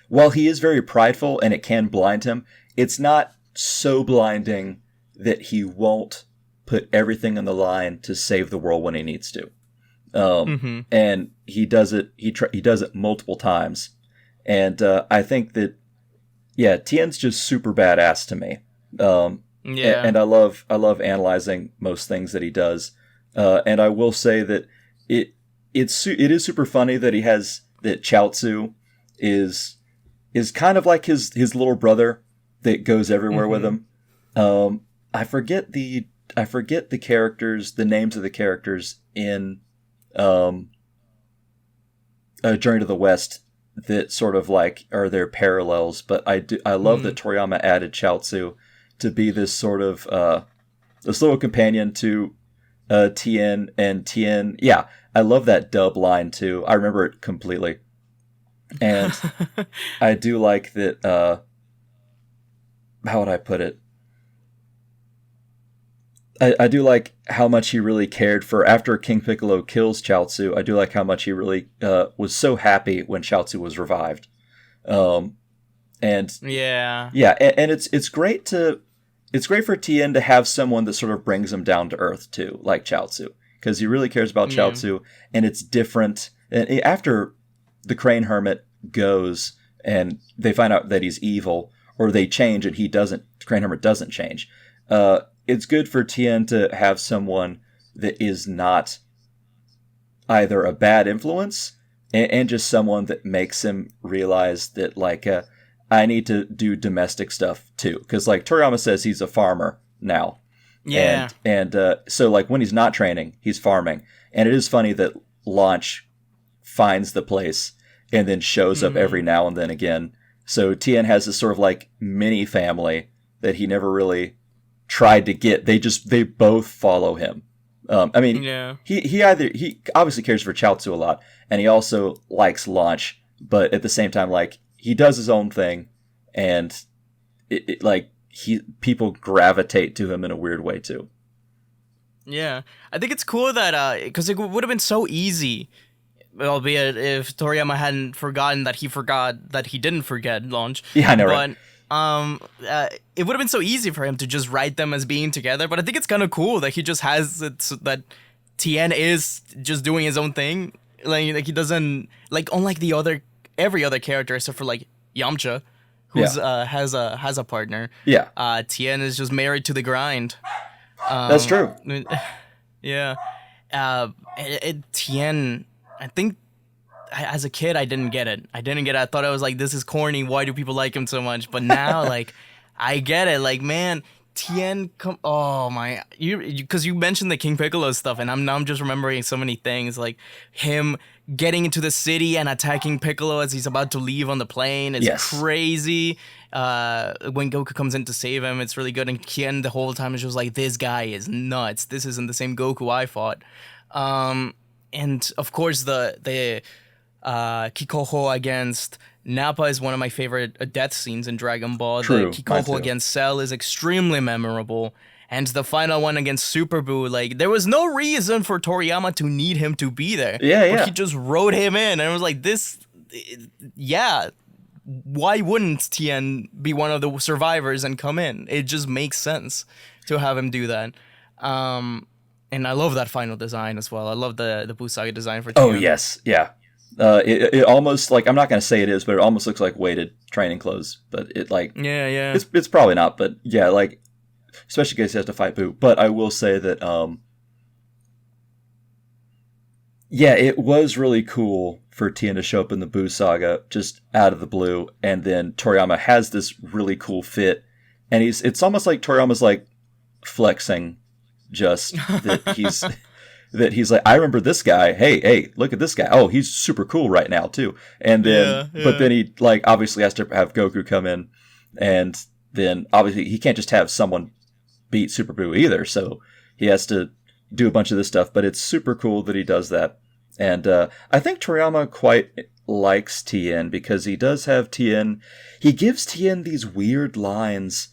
while he is very prideful and it can blind him, it's not so blinding that he won't put everything on the line to save the world when he needs to. And he does it. He does it multiple times, and I think that Tien's just super badass to me. And I love analyzing most things that he does. And I will say that it is super funny that that Chaozu is kind of like his little brother that goes everywhere with him. I forget the characters, the names of the characters in Journey to the West that sort of like are their parallels, but I love that Toriyama added Chaozu to be this sort of this little companion to Tien, and Tien. Yeah, I love that dub line too. I remember it completely, and I do like that. How would I put it? I do like how much he really cared for after King Piccolo kills Chaozu. I do like how much he really was so happy when Chaozu was revived. And it's great for Tien to have someone that sort of brings him down to earth too, like Chaozu, because he really cares about Chaozu, and it's different. And after the Crane Hermit goes and they find out that he's evil, or they change and the Crane Hermit doesn't change. It's good for Tien to have someone that is not either a bad influence and just someone that makes him realize that, like, I need to do domestic stuff too. Because, like, Toriyama says he's a farmer now. Yeah. And so, like, when he's not training, he's farming. And it is funny that Launch finds the place and then shows up every now and then again. So Tien has this sort of, like, mini family that he never really tried to get. They both follow him. He obviously cares for Chaozu a lot, and he also likes Launch, but at the same time, like, he does his own thing, and people gravitate to him in a weird way too. Yeah, I think it's cool that because it would have been so easy, albeit if Toriyama hadn't forgotten that he forgot that he didn't forget Launch. Yeah, I know, but, right? It would have been so easy for him to just write them as being together, but I think it's kind of cool that he just has it so that Tien is just doing his own thing. Like he doesn't, like, unlike every other character except for like Yamcha, who's has a partner. Yeah. Tien is just married to the grind. That's true. Yeah. Tien, I think. As a kid, I didn't get it. I thought I was like, this is corny. Why do people like him so much? But now, like, I get it. Like, man, Tien come. Oh my! Because you mentioned the King Piccolo stuff, and I'm just remembering so many things, like him getting into the city and attacking Piccolo as he's about to leave on the plane. It's Yes. crazy. When Goku comes in to save him, it's really good. And Tien the whole time is just like, this guy is nuts. This isn't the same Goku I fought. And of course the Kikoho against Nappa is one of my favorite death scenes in Dragon Ball. True, The mine Kikoho too. against Cell is extremely memorable. And the final one against Super Buu, like, there was no reason for Toriyama to need him to be there. Yeah. But he just wrote him in, and I was like, yeah, why wouldn't Tien be one of the survivors and come in? It just makes sense to have him do that. And I love that final design as well. I love the Buu Saga design for Tien. Oh, yes. Yeah. It almost, like, I'm not going to say it is, but it almost looks like weighted training clothes. But it, like... Yeah. It's probably not, but yeah, like... Especially because he has to fight Boo. But I will say that, yeah, it was really cool for Tien to show up in the Boo Saga just out of the blue. And then Toriyama has this really cool fit. And it's almost like Toriyama's like flexing just that he's like, I remember this guy. Hey, look at this guy. Oh, he's super cool right now too. And then, but then he like obviously has to have Goku come in, and then obviously he can't just have someone beat Super Buu either. So he has to do a bunch of this stuff. But it's super cool that he does that. And I think Toriyama quite likes Tien because he does have Tien. He gives Tien these weird lines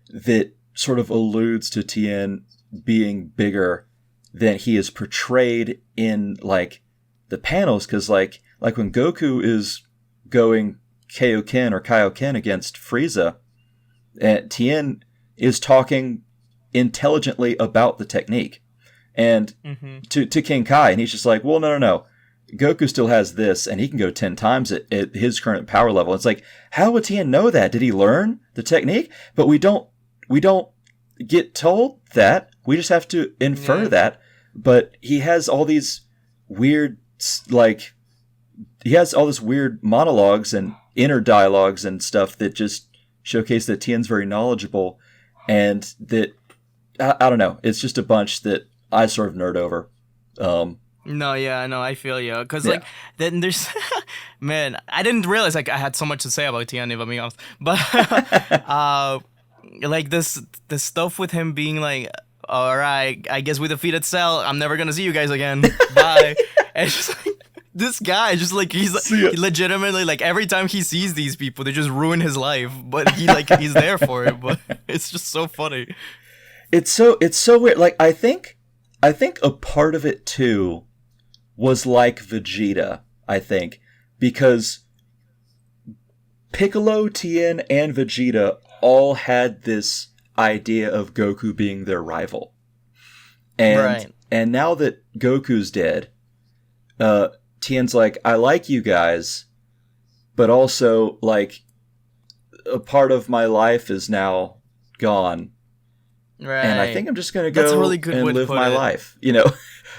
that sort of alludes to Tien being bigger than he is portrayed in like the panels, because like when Goku is going Kaioken or Kaioken against Frieza, Tien is talking intelligently about the technique, and to King Kai, and he's just like, well, no, Goku still has this, and he can go 10 times at his current power level. It's like, how would Tien know that? Did he learn the technique? But we don't get told that. We just have to infer that. But he has all these weird, like, he has all this weird monologues and inner dialogues and stuff that just showcase that Tien's very knowledgeable, and that, I don't know, it's just a bunch that I sort of nerd over. I feel you. Because, like, then there's... Man, I didn't realize, like, I had so much to say about Tien, if I'm being honest. But, like, this stuff with him being like, all right, I guess we defeated Cell. I'm never going to see you guys again. Bye. And it's just like, this guy, just like, he legitimately, like, every time he sees these people, they just ruin his life. But he's there for it. But it's just so funny. It's so weird. Like, I think a part of it too was like Vegeta, I think, because Piccolo, Tien, and Vegeta all had this idea of Goku being their rival. And now that Goku's dead, Tien's like, I like you guys, but also, like, a part of my life is now gone. Right. And I think I'm just going to go and live my life, you know?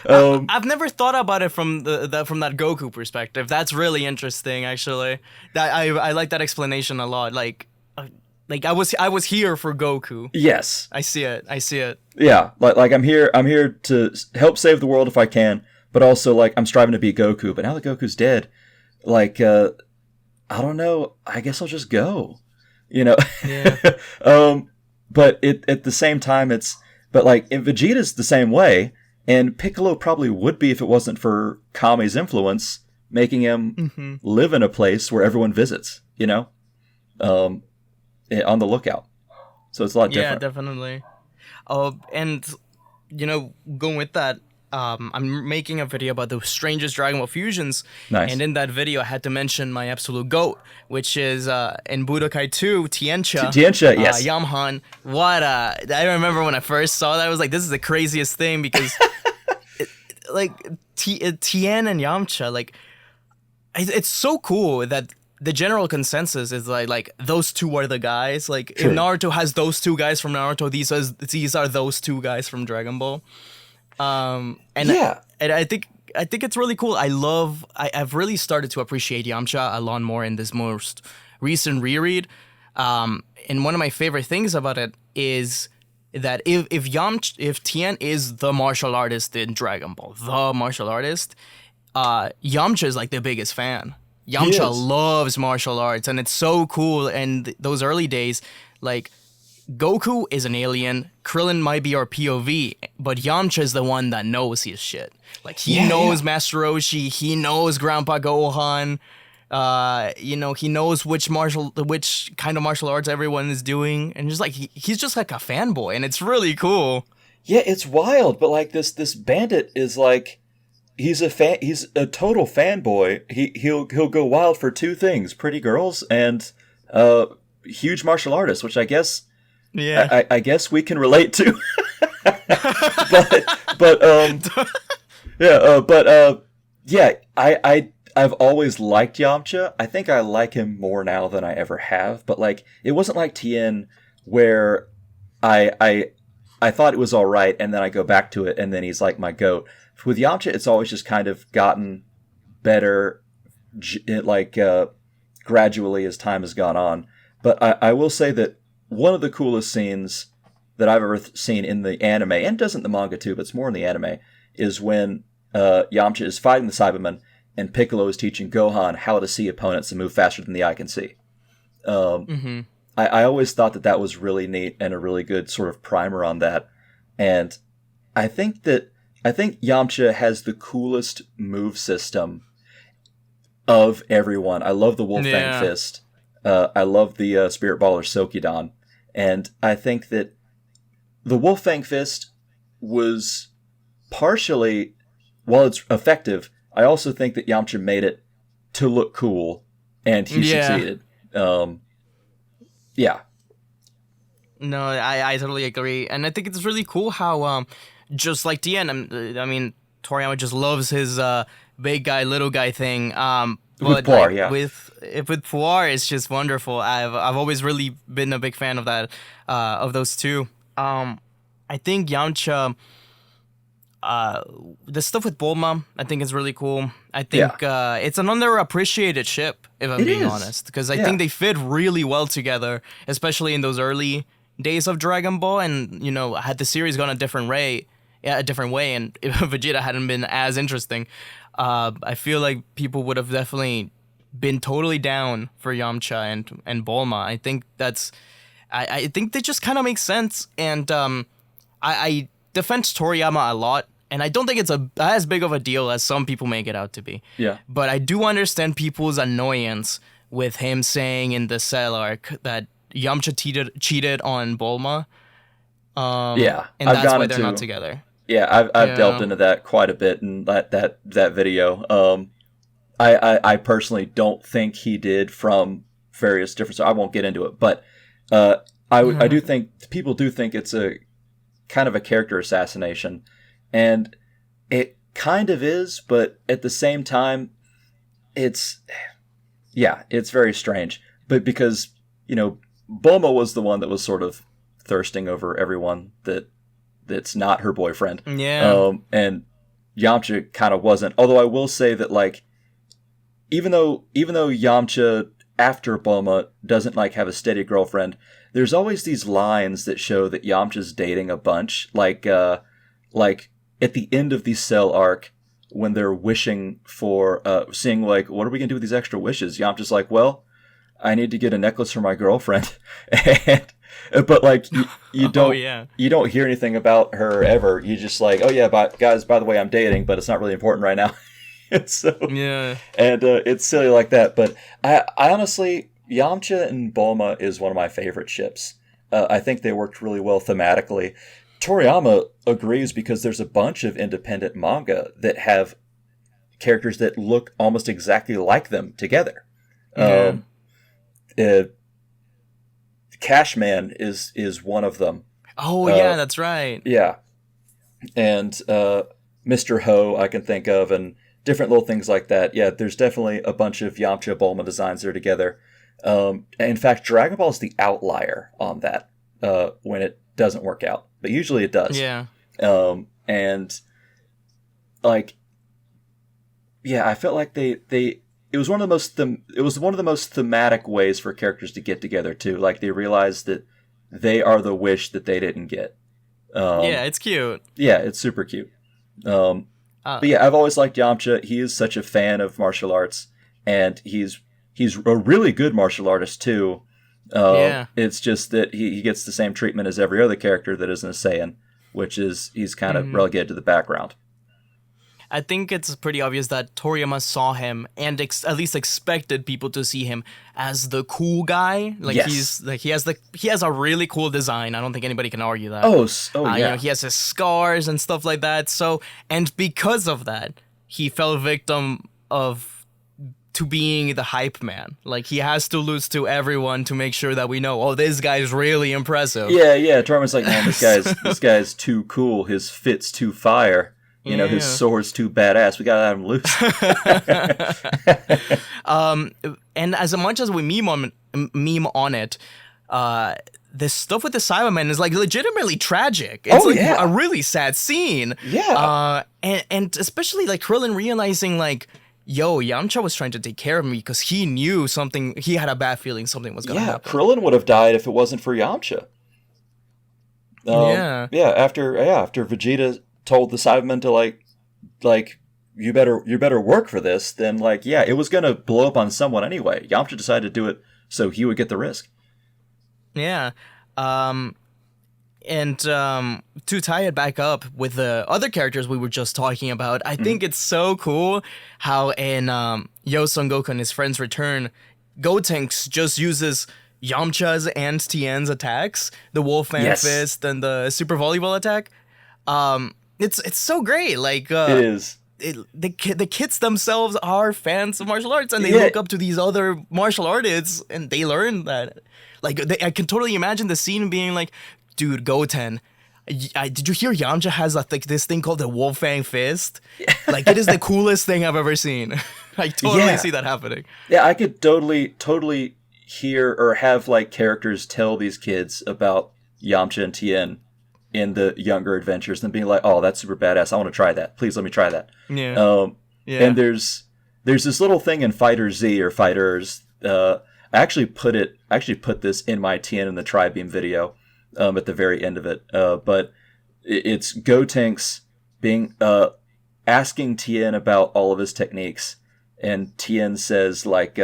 I've never thought about it from from that Goku perspective. That's really interesting, actually. I like that explanation a lot. Like I was here for Goku. Yes. I see it. Yeah. Like I'm here to help save the world if I can, but also, like, I'm striving to beat Goku. But now that Goku's dead, like, I don't know. I guess I'll just go, you know? Yeah. But at the same time, but like, Vegeta's the same way, and Piccolo probably would be if it wasn't for Kame's influence, making him live in a place where everyone visits, you know, on the lookout. So it's a lot different. Yeah, definitely. And, you know, going with that, I'm making a video about the strangest Dragon Ball fusions. Nice. And in that video, I had to mention my absolute GOAT, which is in Budokai 2, Tiencha. Tiencha, yes. Yamhan. I remember when I first saw that, I was like, this is the craziest thing, because Tien and Yamcha, like, it's so cool that the general consensus is like those two are the guys. Like, if Naruto has those two guys from Naruto, these are those two guys from Dragon Ball. And I think it's really cool. I've really started to appreciate Yamcha a lot more in this most recent reread. And one of my favorite things about it is that if Tien is the martial artist in Dragon Ball, the martial artist, Yamcha is like the biggest fan. Yamcha loves martial arts, and it's so cool. And those early days, like, Goku is an alien, Krillin might be our POV, but Yamcha is the one that knows his shit. Like, he knows Master Roshi, he knows Grandpa Gohan, he knows which kind of martial arts everyone is doing, and just like he's just like a fanboy, and it's really cool. Yeah, it's wild, but like this bandit is like he's a total fanboy. He'll go wild for two things: pretty girls and huge martial artists, which I guess I guess we can relate to. I've always liked Yamcha. I think I like him more now than I ever have. But like, it wasn't like Tien where I thought it was all right, and then I go back to it, and then he's like my goat. With Yamcha, it's always just kind of gotten better, gradually as time has gone on. But I will say that one of the coolest scenes that I've ever seen in the anime, and doesn't the manga too, but it's more in the anime, is when Yamcha is fighting the Cybermen, and Piccolo is teaching Gohan how to see opponents and move faster than the eye can see. I always thought that was really neat and a really good sort of primer on that. And I think Yamcha has the coolest move system of everyone. I love the Wolf Fang Fist. I love the Spirit Baller Sokidan. And I think that the Wolf Fang Fist was partially, while it's effective, I also think that Yamcha made it to look cool, and he succeeded. No, I totally agree. And I think it's really cool how, just like Tien, I mean, Toriyama just loves his big guy, little guy thing. With Puar, with Puar, it's just wonderful. I've always really been a big fan of that, of those two. I think Yamcha, the stuff with Bulma, I think is really cool. I think it's an underappreciated ship, if I'm being honest, because I think they fit really well together, especially in those early days of Dragon Ball. And had the series gone a different way, and if Vegeta hadn't been as interesting, I feel like people would have definitely been totally down for Yamcha and Bulma. I think I think that just kind of makes sense, and I defend Toriyama a lot, and I don't think it's as big of a deal as some people make it out to be. Yeah. But I do understand people's annoyance with him saying in the Cell arc that Yamcha cheated on Bulma. And that's why they're not together. Yeah, I've delved into that quite a bit in that video. I personally don't think he did, from various different. I won't get into it, but I do think people do think it's a kind of a character assassination, and it kind of is, but at the same time, it's very strange. But because Bulma was the one that was sort of thirsting over everyone that's not her boyfriend. Yeah. And Yamcha kind of wasn't. Although I will say that, like, even though Yamcha after Bulma doesn't like have a steady girlfriend, there's always these lines that show that Yamcha's dating a bunch. Like at the end of the Cell arc, when they're wishing for seeing, like, what are we gonna do with these extra wishes? Yamcha's like, well, I need to get a necklace for my girlfriend. But like you don't you don't hear anything about her ever. You just like, oh yeah, guys, by the way, I'm dating, but it's not really important right now. And it's silly like that. But I honestly, Yamcha and Bulma is one of my favorite ships. I think they worked really well thematically. Toriyama agrees because there's a bunch of independent manga that have characters that look almost exactly like them together. Cashman is one of them. Oh yeah, that's right. Yeah, and Mr. Ho I can think of, and different little things like that. Yeah, there's definitely a bunch of Yamcha Bulma designs that are together. In fact, Dragon Ball is the outlier on that when it doesn't work out, but usually it does. Yeah. And like, yeah, I felt like it was one of the most thematic ways for characters to get together too. Like, they realized that they are the wish that they didn't get, Yeah, it's cute. Yeah, it's super cute. Uh, But yeah, I've always liked Yamcha. He is such a fan of martial arts, and he's a really good martial artist too. yeah. It's just that he gets the same treatment as every other character that isn't a Saiyan, which is he's kind of Mhm. relegated to the background. I think it's pretty obvious that Toriyama saw him and at least expected people to see him as the cool guy. Like Yes. he's like he has a really cool design. I don't think anybody can argue that. Oh You yeah. know, he has his scars and stuff like that. So, and because of that, he fell victim to being the hype man. Like he has to lose to everyone to make sure that we know, oh, this guy's really impressive. Yeah. Toriyama's like, man, this guy's too cool. His fit's too fire. You know, his Yeah. sword's too badass. We gotta have him loose. And as much as we meme on it, this stuff with the Cybermen is like legitimately tragic. It's Oh, like yeah. a really sad scene. Yeah. And especially like Krillin realizing like, yo, Yamcha was trying to take care of me because he knew something. He had a bad feeling something was gonna Yeah, happen. Krillin would have died if it wasn't for Yamcha. Yeah. Yeah. After Vegeta told the Cybermen to like you better work for this, then like yeah, it was gonna blow up on someone anyway. Yamcha decided to do it so he would get the risk. Yeah. And to tie it back up with the other characters we were just talking about, I think it's so cool how in Yo Son Goku and his friends return, Goten just uses Yamcha's and Tien's attacks, the Wolfman Yes. Fist and the Super Volleyball attack. It's so great. Like It is. the kids themselves are fans of martial arts and they Yeah. look up to these other martial artists and they learn that. Like I can totally imagine the scene being like, dude, Goten, did you hear Yamcha has this thing called the Wolfang Fist? Like it is the coolest thing I've ever seen. I totally Yeah. see that happening. Yeah, I could totally hear or have like characters tell these kids about Yamcha and Tien in the younger adventures and being like, "Oh, that's super badass. I want to try that. Please let me try that." Yeah. Yeah. And there's this little thing in Fighter Z or Fighters. I actually put this in my Tien and the Tri-Beam video at the very end of it. But it's Gotenks being asking Tien about all of his techniques, and Tien says like,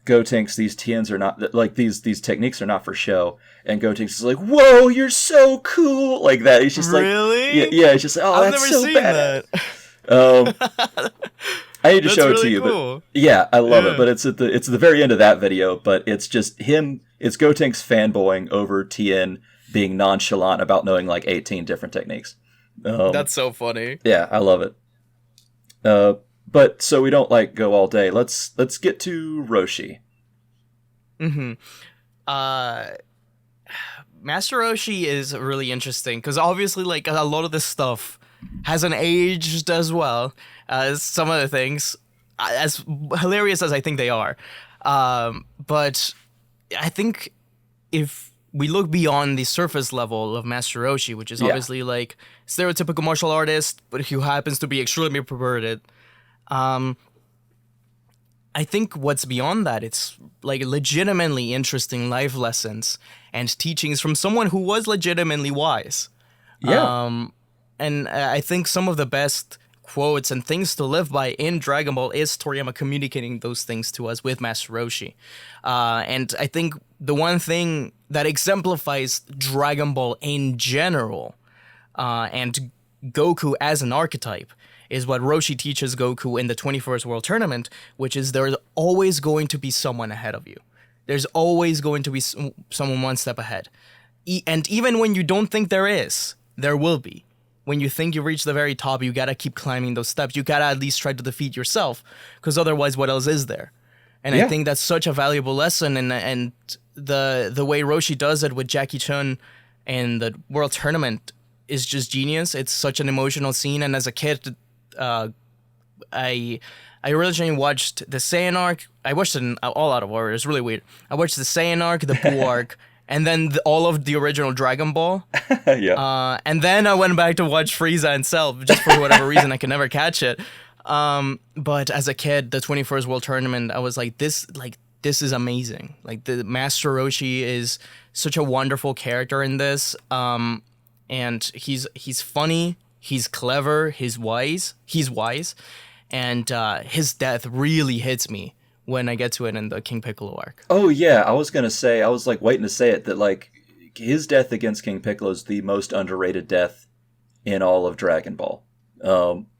Gotenks, these Tiens are not like these techniques are not for show. And Gotenks is like, "Whoa, you're so cool!" Like that. He's just like, Really? yeah. He's just like, "Oh, I've that's never so seen bad." that. I need to That's show it to really you, cool. but yeah, I love Yeah. it. But it's at the very end of that video. But it's just him. It's Gotenks fanboying over Tien being nonchalant about knowing like 18 different techniques. That's so funny. Yeah, I love it. But so we don't like go all day. Let's get to Roshi. Master Roshi is really interesting because obviously, like, a lot of this stuff hasn't aged as well as some other things, as hilarious as I think they are. But I think if we look beyond the surface level of Master Roshi, which is Yeah. obviously like stereotypical martial artist, but who happens to be extremely perverted. I think what's beyond that, it's like legitimately interesting life lessons and teachings from someone who was legitimately wise. Yeah. And I think some of the best quotes and things to live by in Dragon Ball is Toriyama communicating those things to us with Master Roshi. And I think the one thing that exemplifies Dragon Ball in general and Goku as an archetype is what Roshi teaches Goku in the 21st World Tournament, which is there's always going to be someone ahead of you. There's always going to be someone one step ahead. And even when you don't think there is, there will be. When you think you reach the very top, you gotta keep climbing those steps. You gotta at least try to defeat yourself, because otherwise, what else is there? And Yeah. I think that's such a valuable lesson, and the way Roshi does it with Jackie Chun and the World Tournament is just genius. It's such an emotional scene, and as a kid, I originally watched the Saiyan arc. I watched it all out of order. It's really weird. I watched the Saiyan arc, the Buu arc, and then all of the original Dragon Ball. Yeah. And then I went back to watch Frieza and Cell, just for whatever reason I could never catch it. But as a kid, the 21st World Tournament, I was like, this is amazing. Like the Master Roshi is such a wonderful character in this. and he's funny, he's clever, he's wise, and his death really hits me when I get to it in the King Piccolo arc. Oh yeah, I was gonna say, I was like waiting to say it, that like his death against King Piccolo is the most underrated death in all of Dragon Ball.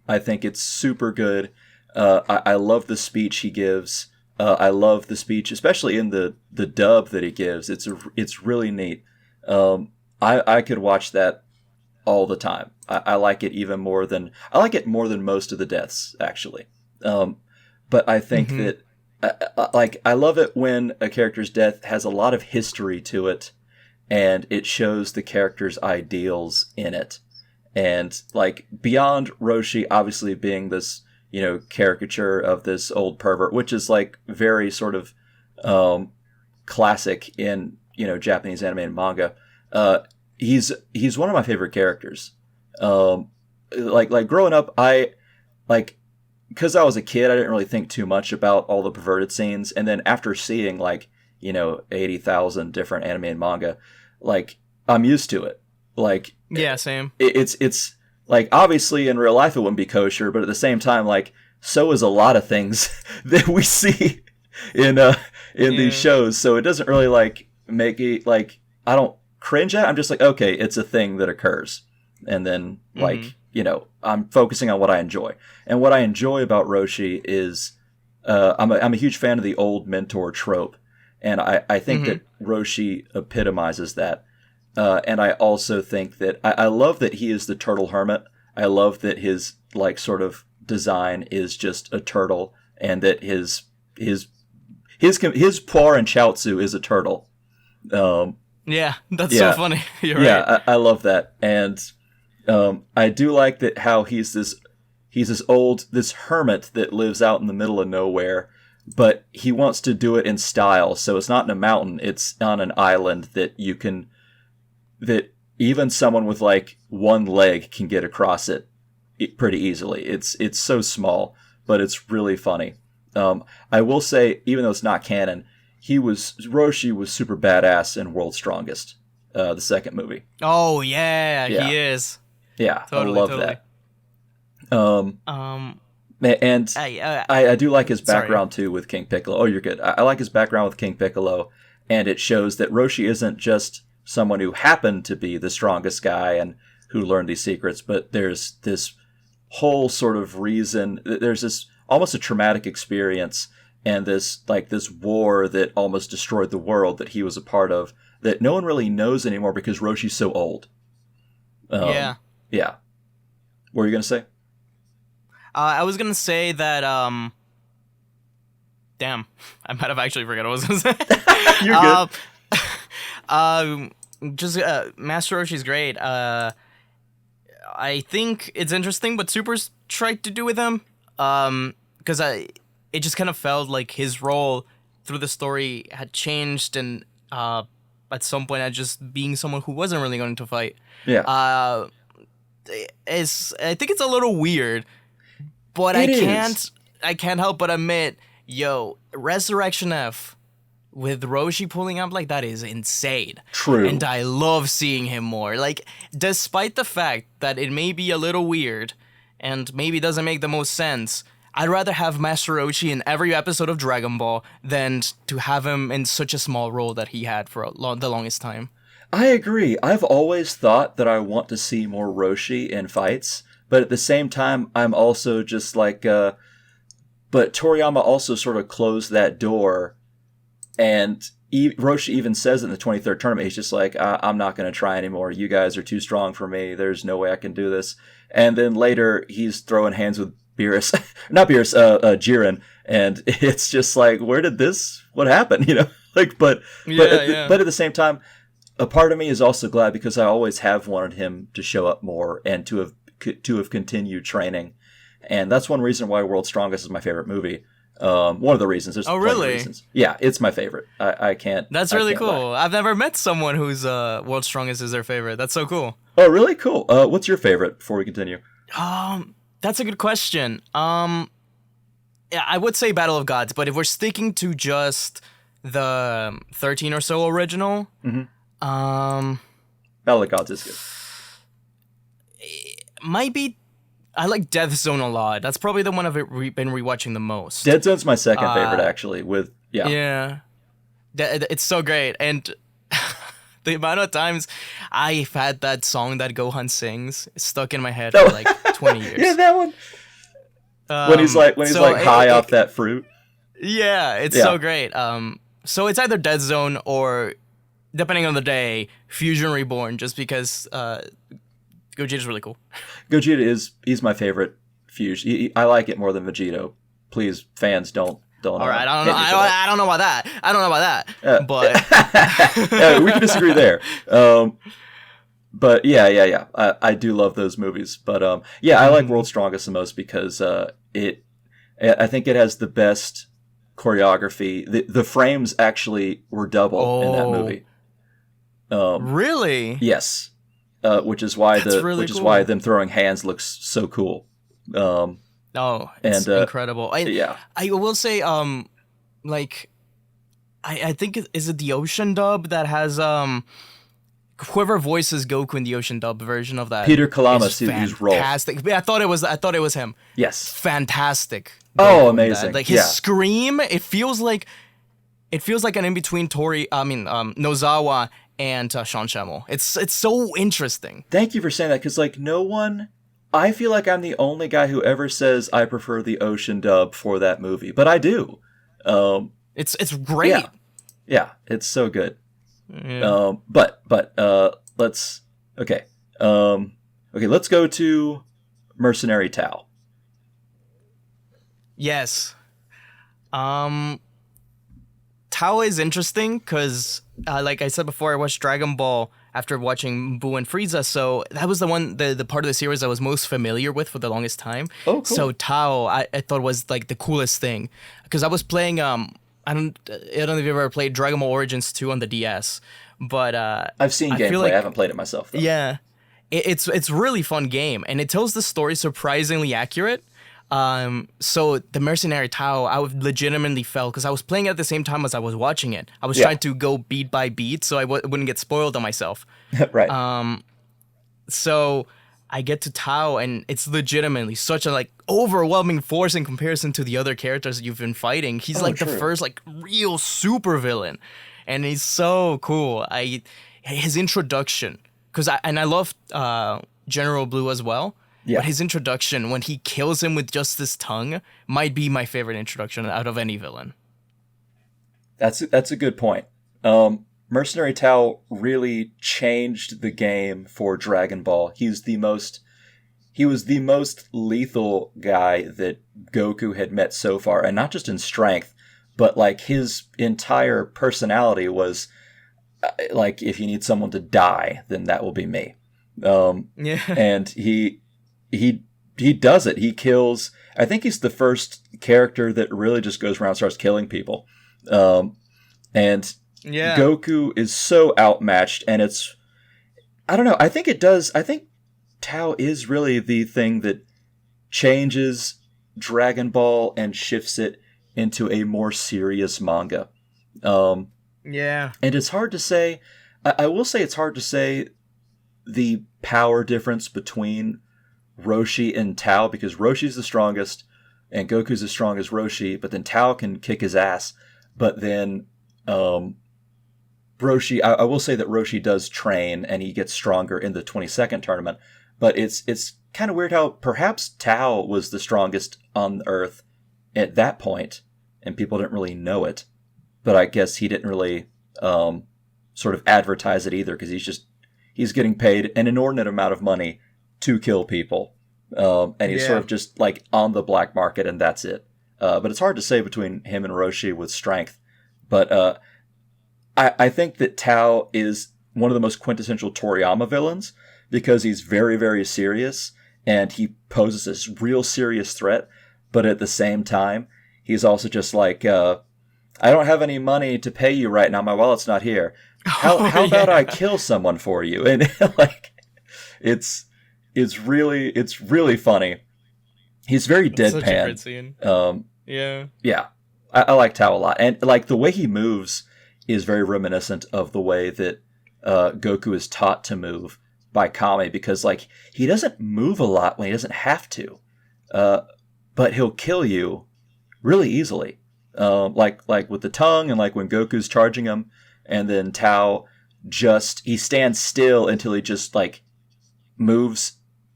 I think it's super good. I love the speech he gives. I love the speech, especially in the dub that he gives. It's really neat. I could watch that all the time. I like it I like it more than most of the deaths, actually. But I think that I love it when a character's death has a lot of history to it, and it shows the character's ideals in it. And like beyond Roshi obviously being this, caricature of this old pervert, which is like very sort of classic in, Japanese anime and manga. He's one of my favorite characters. Like growing up, because I was a kid, I didn't really think too much about all the perverted scenes. And then after seeing 80,000 different anime and manga, like I'm used to it. Like, yeah, same. It's like, obviously in real life it wouldn't be kosher, but at the same time, like, so is a lot of things that we see in these shows. So it doesn't really like make it like, I don't cringe at it. I'm just like, okay, it's a thing that occurs. And then I'm focusing on what I enjoy. And what I enjoy about Roshi is I'm a huge fan of the old mentor trope. And I think that Roshi epitomizes that. And I also think that I love that he is the turtle hermit. I love that his like sort of design is just a turtle, and that his Puar and Chaozu is a turtle. Yeah, that's so funny. You're right. Yeah, I love that, and I do like that how he's this hermit that lives out in the middle of nowhere, but he wants to do it in style. So it's not in a mountain; it's on an island that even someone with like one leg can get across it pretty easily. It's so small, but it's really funny. I will say, even though it's not canon, Roshi was super badass in World's Strongest, the second movie. Oh yeah, he is. Yeah, totally, I love that. And I do like his background too with King Piccolo. Oh, you're good. I like his background with King Piccolo, and it shows that Roshi isn't just someone who happened to be the strongest guy and who learned these secrets, but there's this whole sort of reason. There's this almost a traumatic experience and this war that almost destroyed the world that he was a part of that no one really knows anymore because Roshi's so old. Yeah. What were you going to say? I was going to say that, damn, I might have actually forgot what I was going to say. You're good. Master Roshi's great. I think it's interesting what Super's tried to do with him. Because it just kind of felt like his role through the story had changed, and at some point, at just being someone who wasn't really going to fight. Yeah. I think it's a little weird, but I can't help but admit, Resurrection F with Roshi pulling up like that is insane. True. And I love seeing him more. Like, despite the fact that it may be a little weird and maybe doesn't make the most sense, I'd rather have Master Roshi in every episode of Dragon Ball than to have him in such a small role that he had for the longest time. I agree. I've always thought that I want to see more Roshi in fights, but at the same time, I'm also just like, but Toriyama also sort of closed that door. And Roshi even says in the 23rd tournament, he's just like, I'm not going to try anymore. You guys are too strong for me. There's no way I can do this. And then later, he's throwing hands with Jiren. And it's just like, what happened? But at the same time, a part of me is also glad because I always have wanted him to show up more and to have continued training. And that's one reason why World's Strongest is my favorite movie. One of the reasons. There's plenty of reasons. Yeah, it's my favorite. I can't. That's really cool. Lie. I've never met someone whose World's Strongest is their favorite. That's so cool. Oh, really? Cool. What's your favorite before we continue? That's a good question. Yeah, I would say Battle of Gods, but if we're sticking to just the 13 or so original, Battle of Gods is good. might be. I like Death Zone a lot. That's probably the one I've been rewatching the most. Dead Zone's my second favorite, actually. Yeah, it's so great, and the amount of times I've had that song that Gohan sings stuck in my head for like 20 years. Yeah, that one. When he's high off that fruit. Yeah, it's so great. So it's either Dead Zone or, depending on the day, Fusion Reborn, just because Gogeta's really cool. Gogeta he's my favorite Fusion. I like it more than Vegito. Please, fans, don't. All right, I don't know about that. But yeah, we can disagree there. But yeah. I do love those movies. But I like World's Strongest the most because I think it has the best choreography. The frames actually were double in that movie. Really? Yes. Which is why is why them throwing hands looks so cool. It's incredible. I will say, I think is it the Ocean dub that has whoever voices Goku in the Ocean dub version of that. Peter Kalamas, who's role. Fantastic. I thought it was him. Yes. Fantastic. Oh, amazing. Like his scream, it feels like an in between Nozawa and Sean Schemmel. It's so interesting. Thank you for saying that, because no one. I feel like I'm the only guy who ever says I prefer the Ocean dub for that movie, but I do. It's great. Yeah, it's so good. Yeah. Let's go to Mercenary Tao. Yes. Tao is interesting because, like I said before, I watched Dragon Ball after watching Buu and Frieza, so that was the part of the series I was most familiar with for the longest time. Oh, cool. So Tao, I thought was like the coolest thing because I was playing I don't know if you've ever played Dragon Ball Origins 2 on the DS, but I've seen gameplay. I haven't played it myself, though. Yeah, it's really fun game, and it tells the story surprisingly accurate. So the Mercenary Tao, I legitimately felt, because I was playing it at the same time as I was watching it. I was trying to go beat by beat so I wouldn't get spoiled on myself. Right. So I get to Tao, and it's legitimately such a overwhelming force in comparison to the other characters you've been fighting. He's the first real super villain, and he's so cool. His introduction, I love General Blue as well. Yeah. But his introduction, when he kills him with just his tongue, might be my favorite introduction out of any villain. That's a good point. Mercenary Tao really changed the game for Dragon Ball. He was the most lethal guy that Goku had met so far, and not just in strength, but his entire personality was if you need someone to die, then that will be me. And he does it. He kills. I think he's the first character that really just goes around and starts killing people. Goku is so outmatched, and I don't know. I think Tao is really the thing that changes Dragon Ball and shifts it into a more serious manga. And it's hard to say. I will say it's hard to say the power difference between Roshi and Tao, because Roshi's the strongest and Goku's as strong as Roshi, but then Tao can kick his ass. But then Roshi, I will say that Roshi does train and he gets stronger in the 22nd tournament, but it's kind of weird how perhaps Tao was the strongest on Earth at that point and people didn't really know it, but I guess he didn't really sort of advertise it either, because he's getting paid an inordinate amount of money to kill people, and he's sort of just on the black market, and that's it. But it's hard to say between him and Roshi with strength. But I think that Tao is one of the most quintessential Toriyama villains, because he's very, very serious, and he poses this real serious threat, but at the same time, he's also just I don't have any money to pay you right now, my wallet's not here. How about I kill someone for you? And it's really funny. He's very deadpan. Such a great scene. Yeah. I like Tao a lot, and the way he moves is very reminiscent of the way that Goku is taught to move by Kami because like he doesn't move a lot when he doesn't have to, but he'll kill you really easily. Like with the tongue, and like when Goku's charging him, and then Tao he stands still until he just like moves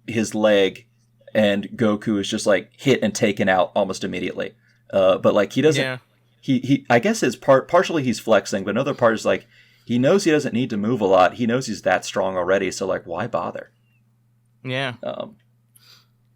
his leg, and Goku is just like hit and taken out almost immediately. But like he doesn't. Yeah. He I guess it's partially he's flexing, but another part is like he knows he doesn't need to move a lot. He knows he's that strong already, so like why bother? Yeah.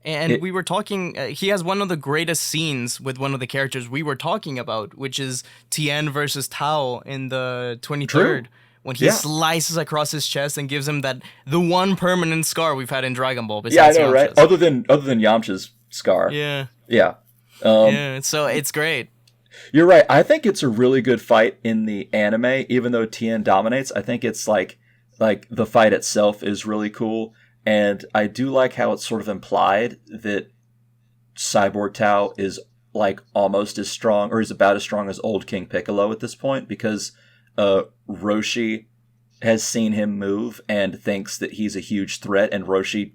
And we were talking, he has one of the greatest scenes with one of the characters we were talking about, which is Tien versus Tao in the 23rd. True. When he slices across his chest and gives him the one permanent scar we've had in Dragon Ball. Yeah, I know, Yamcha's. right? Other than Yamcha's scar. Yeah. Yeah. So it's great. You're right. I think it's a really good fight in the anime, even though Tien dominates. I think it's like the fight itself is really cool. And I do like how it's sort of implied that Cyborg Tao is like almost as strong, or he's about as strong as old King Piccolo at this point, because Roshi has seen him move and thinks that he's a huge threat, and Roshi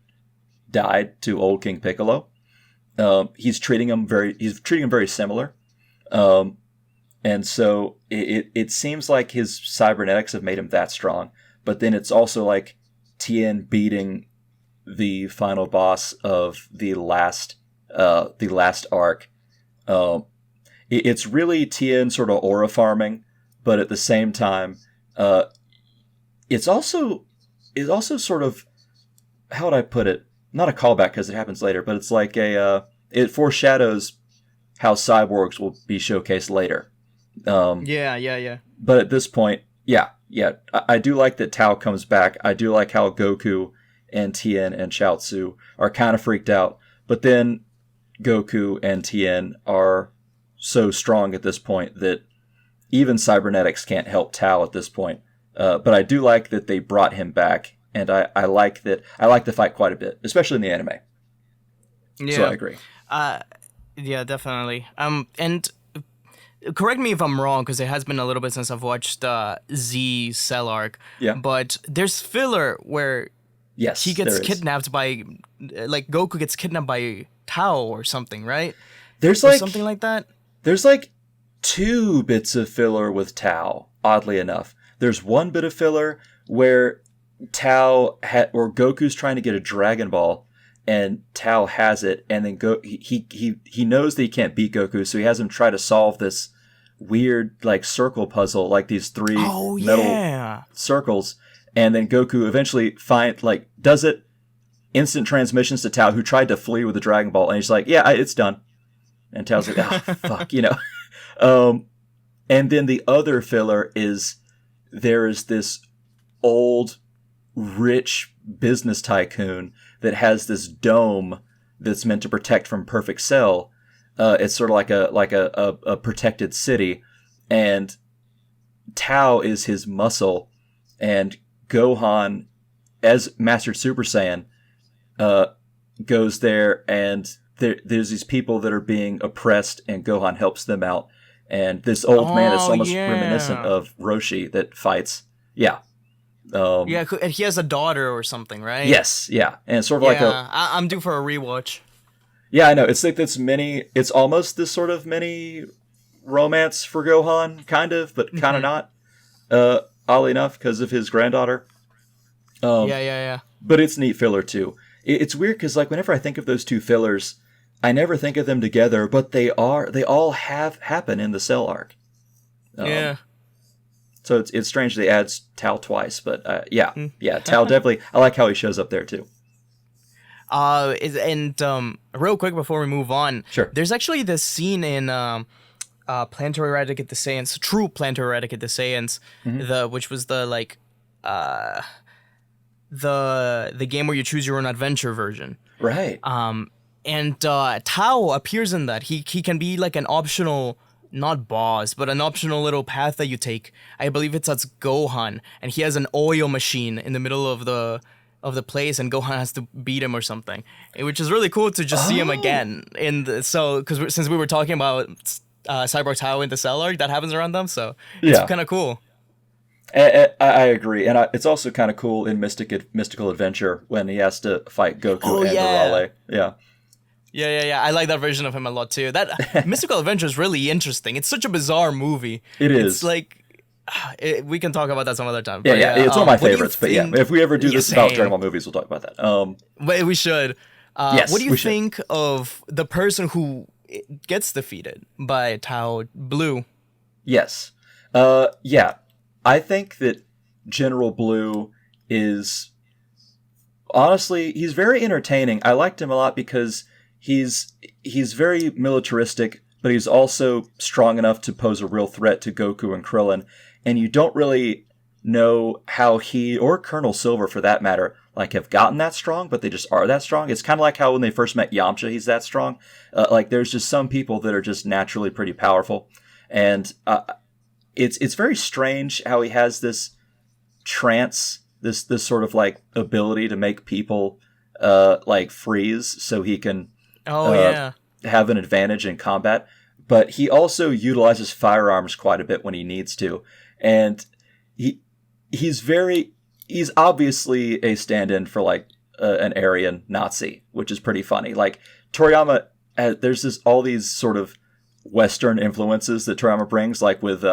died to old King Piccolo. He's treating him very similar. And so it seems like his cybernetics have made him that strong, but then it's also like Tien beating the final boss of the last arc. It's really Tien sort of aura farming, but at the same time, it's also sort of, how would I put it? Not a callback because it happens later, but it's like it foreshadows how cyborgs will be showcased later. Yeah. But at this point, yeah, I do like that Tao comes back. I do like how Goku and Tien and Chaozu are kind of freaked out, but then Goku and Tien are so strong at this point that even cybernetics can't help Tao at this point. But I do like that they brought him back, and I like the fight quite a bit, especially in the anime. Yeah. So I agree. Yeah, definitely. And correct me if I'm wrong, because it has been a little bit since I've watched Z Cell arc. Yeah. But there's filler where he gets kidnapped by, like Goku gets kidnapped by Tao or something, right? There's or like something like that. There's like 2 bits of filler with Tao. Oddly enough, there's one bit of filler where Goku's trying to get a Dragon Ball, and Tao has it, and then he knows that he can't beat Goku, so he has him try to solve this weird like circle puzzle, like these 3 metal circles, and then Goku eventually does it. Instant transmissions to Tao, who tried to flee with the Dragon Ball, and he's like, "Yeah, it's done." And Tao's like, "Oh fuck," And then the other filler is there is this old, rich business tycoon that has this dome that's meant to protect from Perfect Cell. It's sort of like a protected city, and Tao is his muscle, and Gohan, as Mastered Super Saiyan, goes there, and there's these people that are being oppressed, and Gohan helps them out. And this old man is almost reminiscent of Roshi that fights. Yeah. And he has a daughter or something, right? Yes, yeah. And it's sort of like I'm due for a rewatch. Yeah, I know. It's like it's almost this sort of mini romance for Gohan, kind of, but kind of not. Oddly enough, because of his granddaughter. Yeah. But it's neat filler, too. It's weird, because like whenever I think of those 2 fillers, I never think of them together, but they all have happen in the Cell arc. Yeah. So it's strange they adds Tao twice, but Tao definitely. I like how he shows up there too. Real quick before we move on, sure. There's actually this scene in Planetary Eradicate the Saiyans, True Planetary Eradicate the Saiyans, which was the game where you choose your own adventure version, right? And Tao appears in that. He can be like an optional, not boss, but an optional little path that you take. I believe it's as Gohan, and he has an oil machine in the middle of the place, and Gohan has to beat him or something, which is really cool to just see him again. Because since we were talking about Cyborg Tao in the Cell arc, that happens around them, so it's kind of cool. I agree, and it's also kind of cool in Mystical Adventure when he has to fight Goku and Arale. Yeah, Yeah. I like that version of him a lot too. That Mystical Adventure is really interesting. It's such a bizarre movie. it It's is. like we can talk about that some other time. Yeah, But yeah, it's one of my what do you favorites. But yeah, think? if we ever do Yeah, this about Dragon same. Ball movies, we'll talk about that. But we should. What Yes, do you we should. think of the person who gets defeated by Tao Blue? Yes. Yeah. I think that General Blue is honestly he's very entertaining. I liked him a lot because he's very militaristic, but he's also strong enough to pose a real threat to Goku and Krillin. And you don't really know how he or Colonel Silver, for that matter, like have gotten that strong, but they just are that strong. It's kind of like how when they first met Yamcha, he's that strong. Like there's just some people that are just naturally pretty powerful, and it's very strange how he has this trance, this sort of like ability to make people like freeze so he can Oh uh, yeah. have an advantage in combat. But he also utilizes firearms quite a bit when he needs to, and he he's very he's obviously a stand-in for like an Aryan Nazi, which is pretty funny. Like Toriyama, there's this all these sort of Western influences that Toriyama brings, like with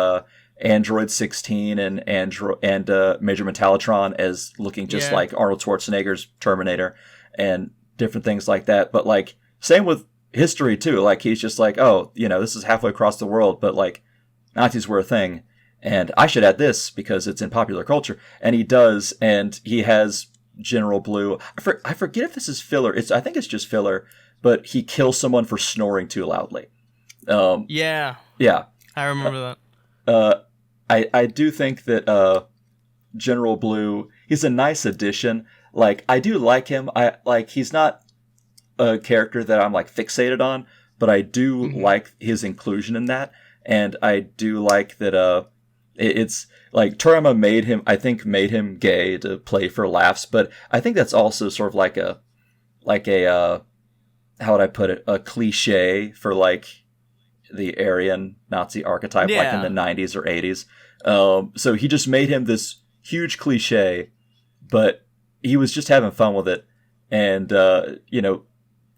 Android 16 and Major Metallotron as looking just Yeah. like Arnold Schwarzenegger's Terminator and different things like that. But like same with history too. Like he's just like, oh, this is halfway across the world, but like Nazis were a thing, and I should add this because it's in popular culture, and he does, and he has General Blue. I forget if this is filler. I think it's just filler, but he kills someone for snoring too loudly. Um, Yeah. yeah. I remember that. Uh, I do think that General Blue, he's a nice addition. Like I do like him. I like he's not a character that I'm like fixated on, but I do Hmm. like his inclusion in that, and I do like that. It's like Toriyama made him gay to play for laughs, but I think that's also sort of like a how would I put it, a cliche for like the Aryan Nazi archetype, like in the Yeah. 90s or 80s. So he just made him this huge cliche, but he was just having fun with it. And,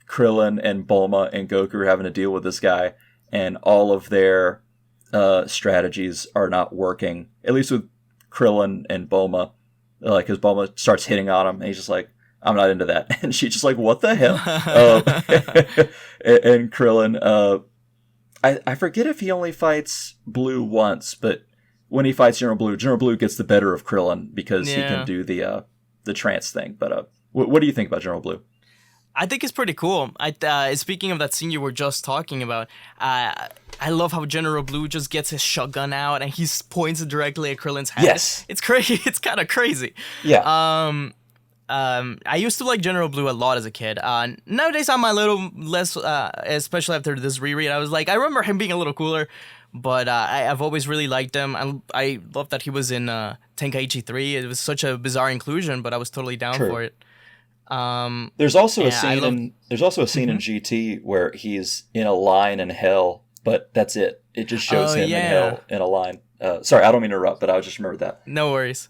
Krillin and Bulma and Goku are having to deal with this guy, and all of their strategies are not working, at least with Krillin and Bulma. Like, because Bulma starts hitting on him, and he's just like, I'm not into that. And she's just like, what the hell? And Krillin, I forget if he only fights Blue once, but when he fights General Blue gets the better of Krillin because he can Yeah. do the trance thing. But what do you think about General Blue? I think it's pretty cool. Speaking of that scene you were just talking about, I love how General Blue just gets his shotgun out and he points it directly at Krillin's head. Yes. It's crazy. It's kind of crazy. Yeah. I used to like General Blue a lot as a kid. Nowadays I'm a little less, especially after this reread. I was like, I remember him being a little cooler, but I've always really liked him. I love that he was in Tenkaichi 3. It was such a bizarre inclusion, but I was totally down True. for it. There's also a Yeah, I scene love. in GT where he's in a line in hell, but that's it. It just shows Oh him in yeah, hell in a line. Sorry, I don't mean to interrupt, but I just remembered that. no worries.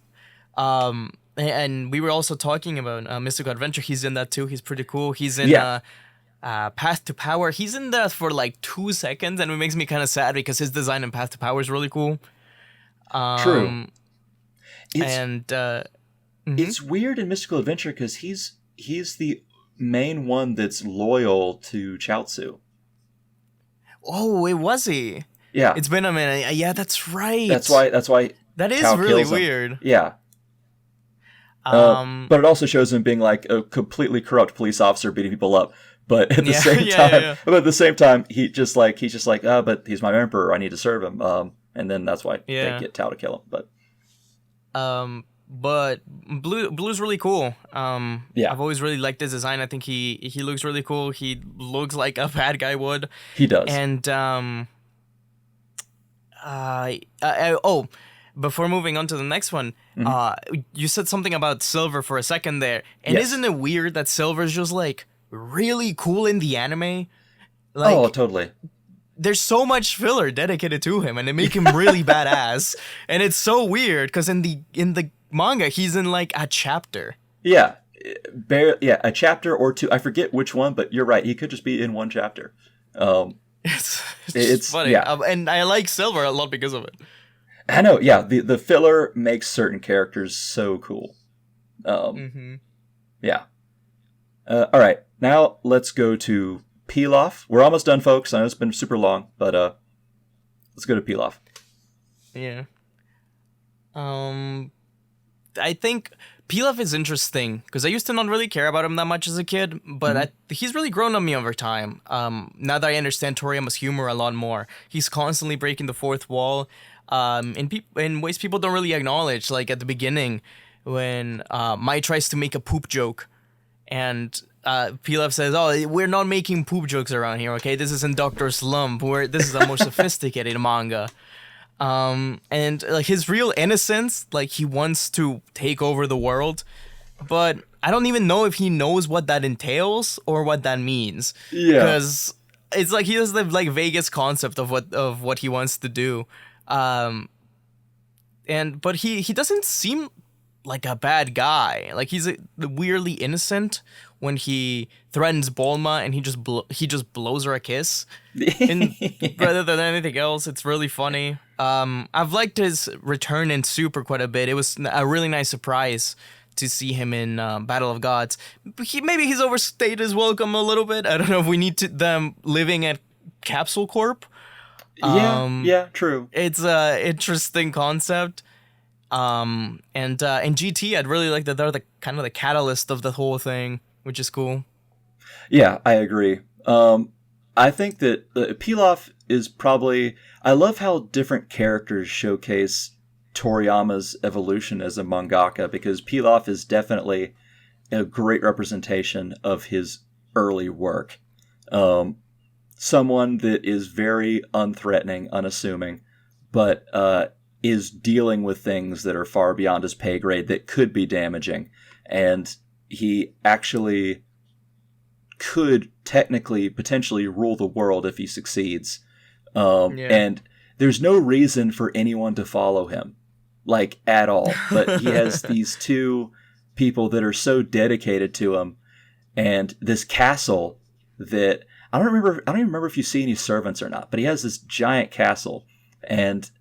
And we were also talking about Mystical Adventure. He's in that too. He's pretty cool. He's in Yeah. Path to Power. He's in that for like 2 seconds, and it makes me kind of sad because his design in Path to Power is really cool. True. It's And it's weird in Mystical Adventure because he's the main one that's loyal to Chaozu. oh, it was he. Yeah. It's been a minute. Yeah, that's right. That's why That is Tao really kills him. weird. Yeah. But it also shows him being like a completely corrupt police officer beating people up. But at the Yeah, same yeah, time, yeah, yeah. but at the same time, he's just like, but he's my emperor. I need to serve him. And then that's why Yeah. they get Tao to kill him. But But Blue's really cool. Yeah. I've always really liked his design. I think he looks really cool. He looks like a bad guy would. he does. And oh, before moving on to the next one, you said something about Silver for a second there, and Yes. isn't it weird that Silver's just like really cool in the anime? Oh, Like totally. there's so much filler dedicated to him, and they make him really badass. And it's so weird because in the manga, he's in like a chapter. Yeah, a chapter or two. I forget which one, but you're right. He could just be in one chapter. It's funny, yeah. And I like Silver a lot because of it. I know. Yeah, the filler makes certain characters so cool. Yeah. All right, now let's go to Pilaf. We're almost done, folks. I know it's been super long, but let's go to Pilaf. Yeah. I think Pilaf is interesting because I used to not really care about him that much as a kid, but he's really grown on me over time. Now that I understand Toriyama's humor a lot more, he's constantly breaking the fourth wall in ways people don't really acknowledge. Like at the beginning, when Mai tries to make a poop joke, and Pilaf says, "Oh, we're not making poop jokes around here, okay? This isn't Dr. Slump. This is a more sophisticated manga." And like his real innocence, like he wants to take over the world, but I don't even know if he knows what that entails or what that means. Yeah, because it's like he has the like vaguest concept of what he wants to do, but he doesn't seem like a bad guy. Like he's weirdly innocent when he threatens Bulma and he just blows her a kiss. And rather than anything else, it's really funny. I've liked his return in Super quite a bit. It was a really nice surprise to see him in Battle of Gods. Maybe he's overstayed his welcome a little bit. I don't know if we need them living at Capsule Corp. Yeah, true. It's a interesting concept. And GT, I'd really like that they're the kind of the catalyst of the whole thing, which is cool. Yeah, I agree. I think that Pilaf is probably... I love how different characters showcase Toriyama's evolution as a mangaka, because Pilaf is definitely a great representation of his early work. Someone that is very unthreatening, unassuming, but is dealing with things that are far beyond his pay grade that could be damaging. And he actually could technically, potentially rule the world if he succeeds. And there's no reason for anyone to follow him, like, at all. But he has these two people that are so dedicated to him, and this castle that I don't even remember if you see any servants or not. But he has this giant castle and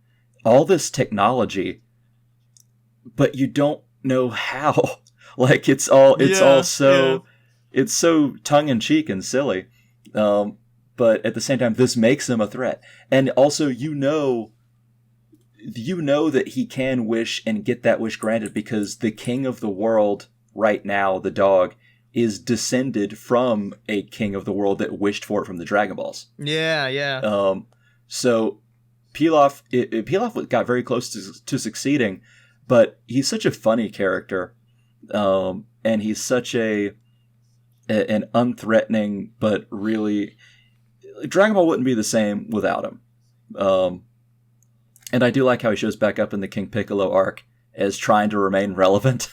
all this technology, but you don't know how. Like it's all so tongue in cheek and silly. But at the same time, this makes him a threat. And also, you know that he can wish and get that wish granted because the king of the world right now, the dog, is descended from a king of the world that wished for it from the Dragon Balls. Yeah. So Pilaf got very close to succeeding, but he's such a funny character. And he's such an unthreatening, but really... Dragon Ball wouldn't be the same without him. And I do like how he shows back up in the King Piccolo arc as trying to remain relevant,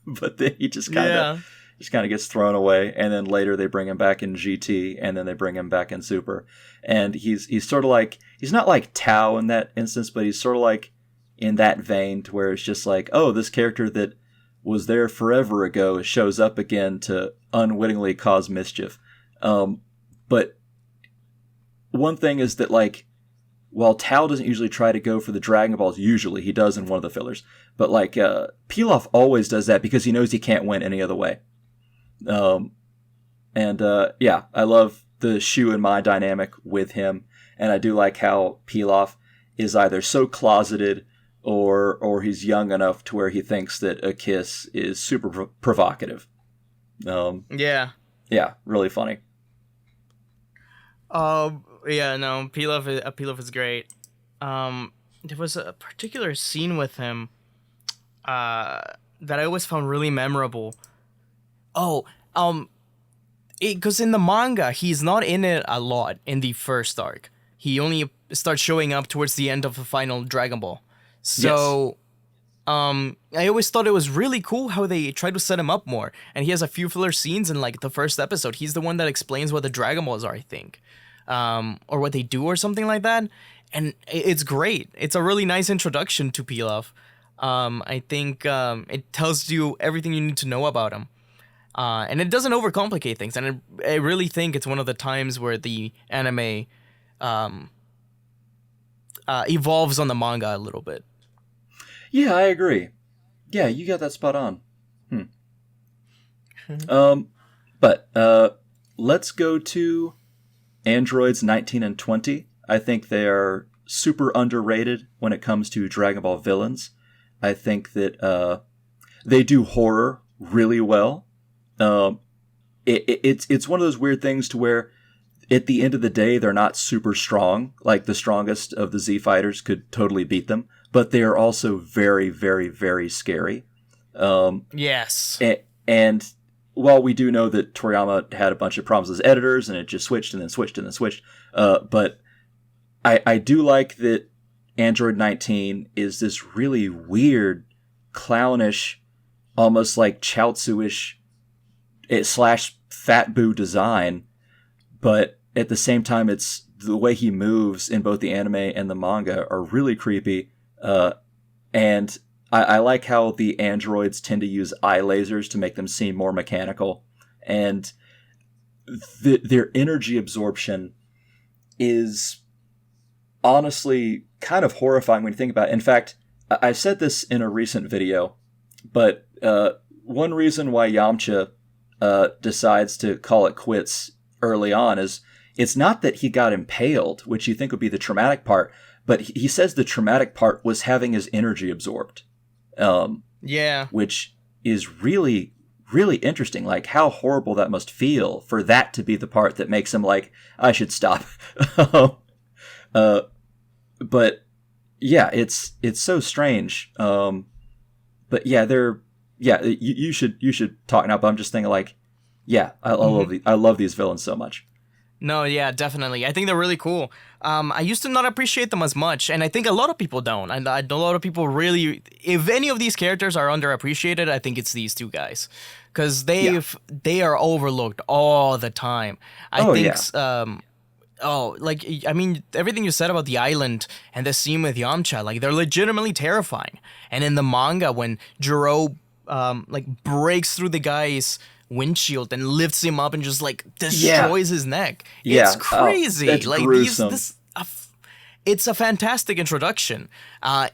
but then he just kind of gets thrown away. And then later they bring him back in GT, and then they bring him back in Super. And he's sort of like, he's not like Tao in that instance, but he's sort of like in that vein to where it's just like, oh, this character that was there forever ago shows up again to unwittingly cause mischief. But one thing is that, like, while Tao doesn't usually try to go for the Dragon Balls, usually he does in one of the fillers, but like Pilaf always does that because he knows he can't win any other way. I love the Shu and Mai dynamic with him, and I do like how Pilaf is either so closeted or he's young enough to where he thinks that a kiss is super provocative. Yeah, really funny. Pilaf is great. There was a particular scene with him that I always found really memorable. Because in the manga, he's not in it a lot in the first arc. He only starts showing up towards the end of the final Dragon Ball. So, yes. I always thought it was really cool how they tried to set him up more. And he has a few filler scenes in, like, the first episode. He's the one that explains what the Dragon Balls are, I think. or what they do or something like that. And it's great. It's a really nice introduction to Pilaf. I think it tells you everything you need to know about him. And it doesn't overcomplicate things. And I really think it's one of the times where the anime evolves on the manga a little bit. Yeah, I agree. Yeah, you got that spot on. But let's go to androids 19 and 20. I think they are super underrated when it comes to Dragon Ball villains. I think that they do horror really well. It's one of those weird things to where at the end of the day, they're not super strong. Like the strongest of the Z fighters could totally beat them, but they are also very, very, very scary. Yes. And while we do know that Toriyama had a bunch of problems with his editors and it just switched and then switched and then switched, but I do like that Android 19 is this really weird, clownish, almost like Chaozu-ish / Fat Boo design, but at the same time, it's the way he moves in both the anime and the manga are really creepy. And I like how the androids tend to use eye lasers to make them seem more mechanical. And their energy absorption is honestly kind of horrifying when you think about it. In fact, I said this in a recent video, but one reason why Yamcha decides to call it quits early on is it's not that he got impaled, which you think would be the traumatic part, but he says the traumatic part was having his energy absorbed. Which is really, really interesting. Like how horrible that must feel for that to be the part that makes him like, I should stop. But yeah, it's so strange. But yeah, you should talk now, but I'm just thinking like, yeah, I love these villains so much. No, yeah, definitely. I think they're really cool. I used to not appreciate them as much, and I think a lot of people don't. And a lot of people really, if any of these characters are underappreciated, I think it's these two guys, because they are overlooked all the time. I mean, everything you said about the island and the scene with Yamcha, like they're legitimately terrifying. And in the manga, when Jiro breaks through the guy's windshield and lifts him up and just like destroys his neck. It's crazy. That's like gruesome. It's a fantastic introduction. To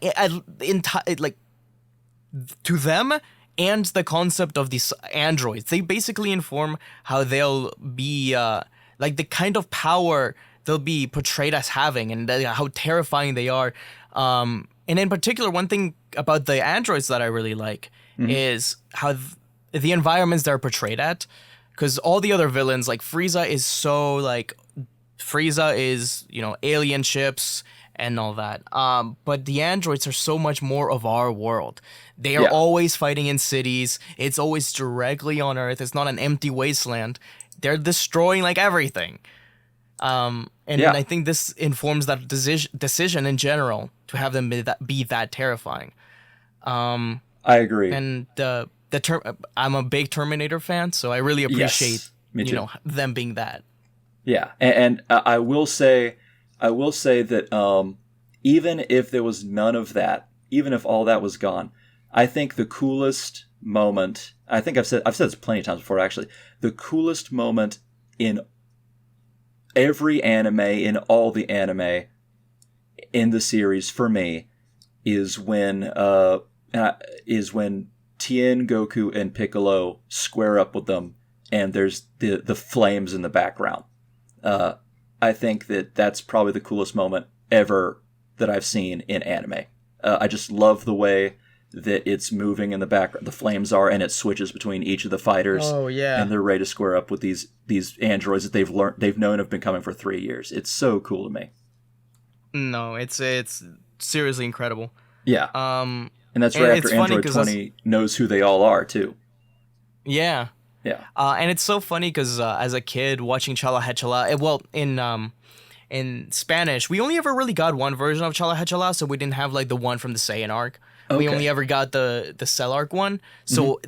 them and the concept of these androids. They basically inform how they'll be like the kind of power they'll be portrayed as having and how terrifying they are. And in particular, one thing about the androids that I really like is how the environments they're portrayed at, because all the other villains, like Frieza is, alien ships and all that. But the androids are so much more of our world. They are always fighting in cities. It's always directly on Earth. It's not an empty wasteland. They're destroying like everything. I think this informs that decision in general to have them be that terrifying. I agree. And I'm a big Terminator fan, so I really appreciate them being that. Yeah, and I will say that even if there was none of that, even if all that was gone, I think the coolest moment, I think I've said this plenty of times before actually, the coolest moment in every anime, in all the anime in the series for me is when Tien, Goku, and Piccolo square up with them, and there's the flames in the background. I think that's probably the coolest moment ever that I've seen in anime. I just love the way that it's moving in the background, the flames are, and it switches between each of the fighters. Oh yeah, and they're ready to square up with these androids that they've known have been coming for 3 years. It's so cool to me. No, it's seriously incredible. Yeah. And that's right after Android 20 knows who they all are, too. Yeah. Yeah. And it's so funny because as a kid watching Chala Hechala, in Spanish, we only ever really got one version of Chala Hechala, so we didn't have like the one from the Saiyan arc. Okay. We only ever got the Cell arc one. So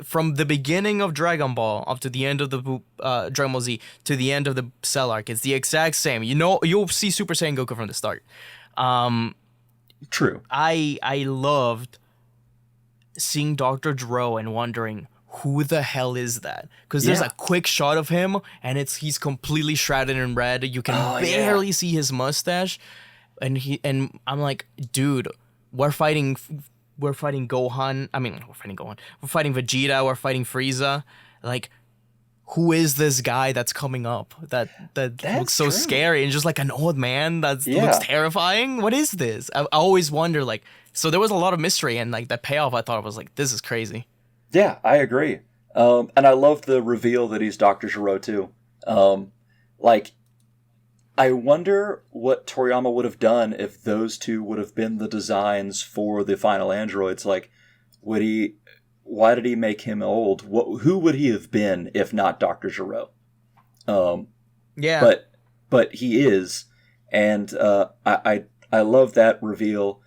from the beginning of Dragon Ball up to the end of the Dragon Ball Z to the end of the Cell arc, it's the exact same. You'll see Super Saiyan Goku from the start. True. I loved seeing Dr. Gero and wondering who the hell is that? Because there's a quick shot of him and he's completely shrouded in red. You can barely see his mustache, and I'm like, dude, we're fighting Gohan. I mean, we're fighting Gohan. We're fighting Vegeta. We're fighting Frieza. Like, who is this guy that's coming up that looks so scary and just like an old man that looks terrifying? What is this? I always wonder, like, so there was a lot of mystery, and like the payoff, I thought was like, this is crazy. Yeah, I agree. And I love the reveal that he's Dr. Gero too. Like, I wonder what Toriyama would have done if those two would have been the designs for the final androids. Like, why did he make him old? Who would he have been if not Dr. Gero? But he is, and I love that reveal.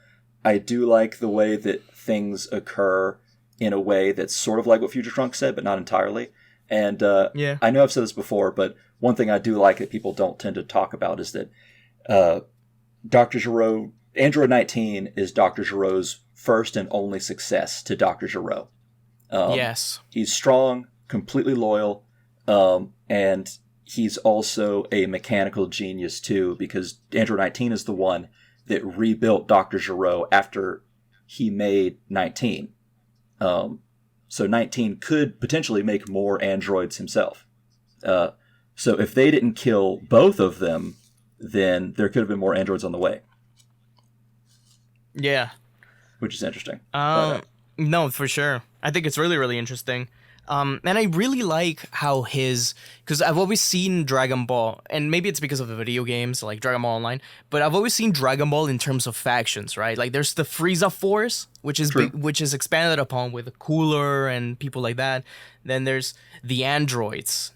I do like the way that things occur in a way that's sort of like what Future Trunks said, but not entirely. And I know I've said this before, but one thing I do like that people don't tend to talk about is that Dr. Gero, Android 19 is Dr. Gero's first and only success to Dr. Gero. Yes. He's strong, completely loyal, and he's also a mechanical genius too, because Android 19 is the one that rebuilt Dr. Gero after he made 19. So 19 could potentially make more androids himself. So if they didn't kill both of them, then there could have been more androids on the way. Yeah. Which is interesting. No, for sure. I think it's really, really interesting. And I really like how because I've always seen Dragon Ball, and maybe it's because of the video games, like Dragon Ball Online, but I've always seen Dragon Ball in terms of factions, right? Like there's the Frieza Force, which is expanded upon with Cooler and people like that. Then there's the androids.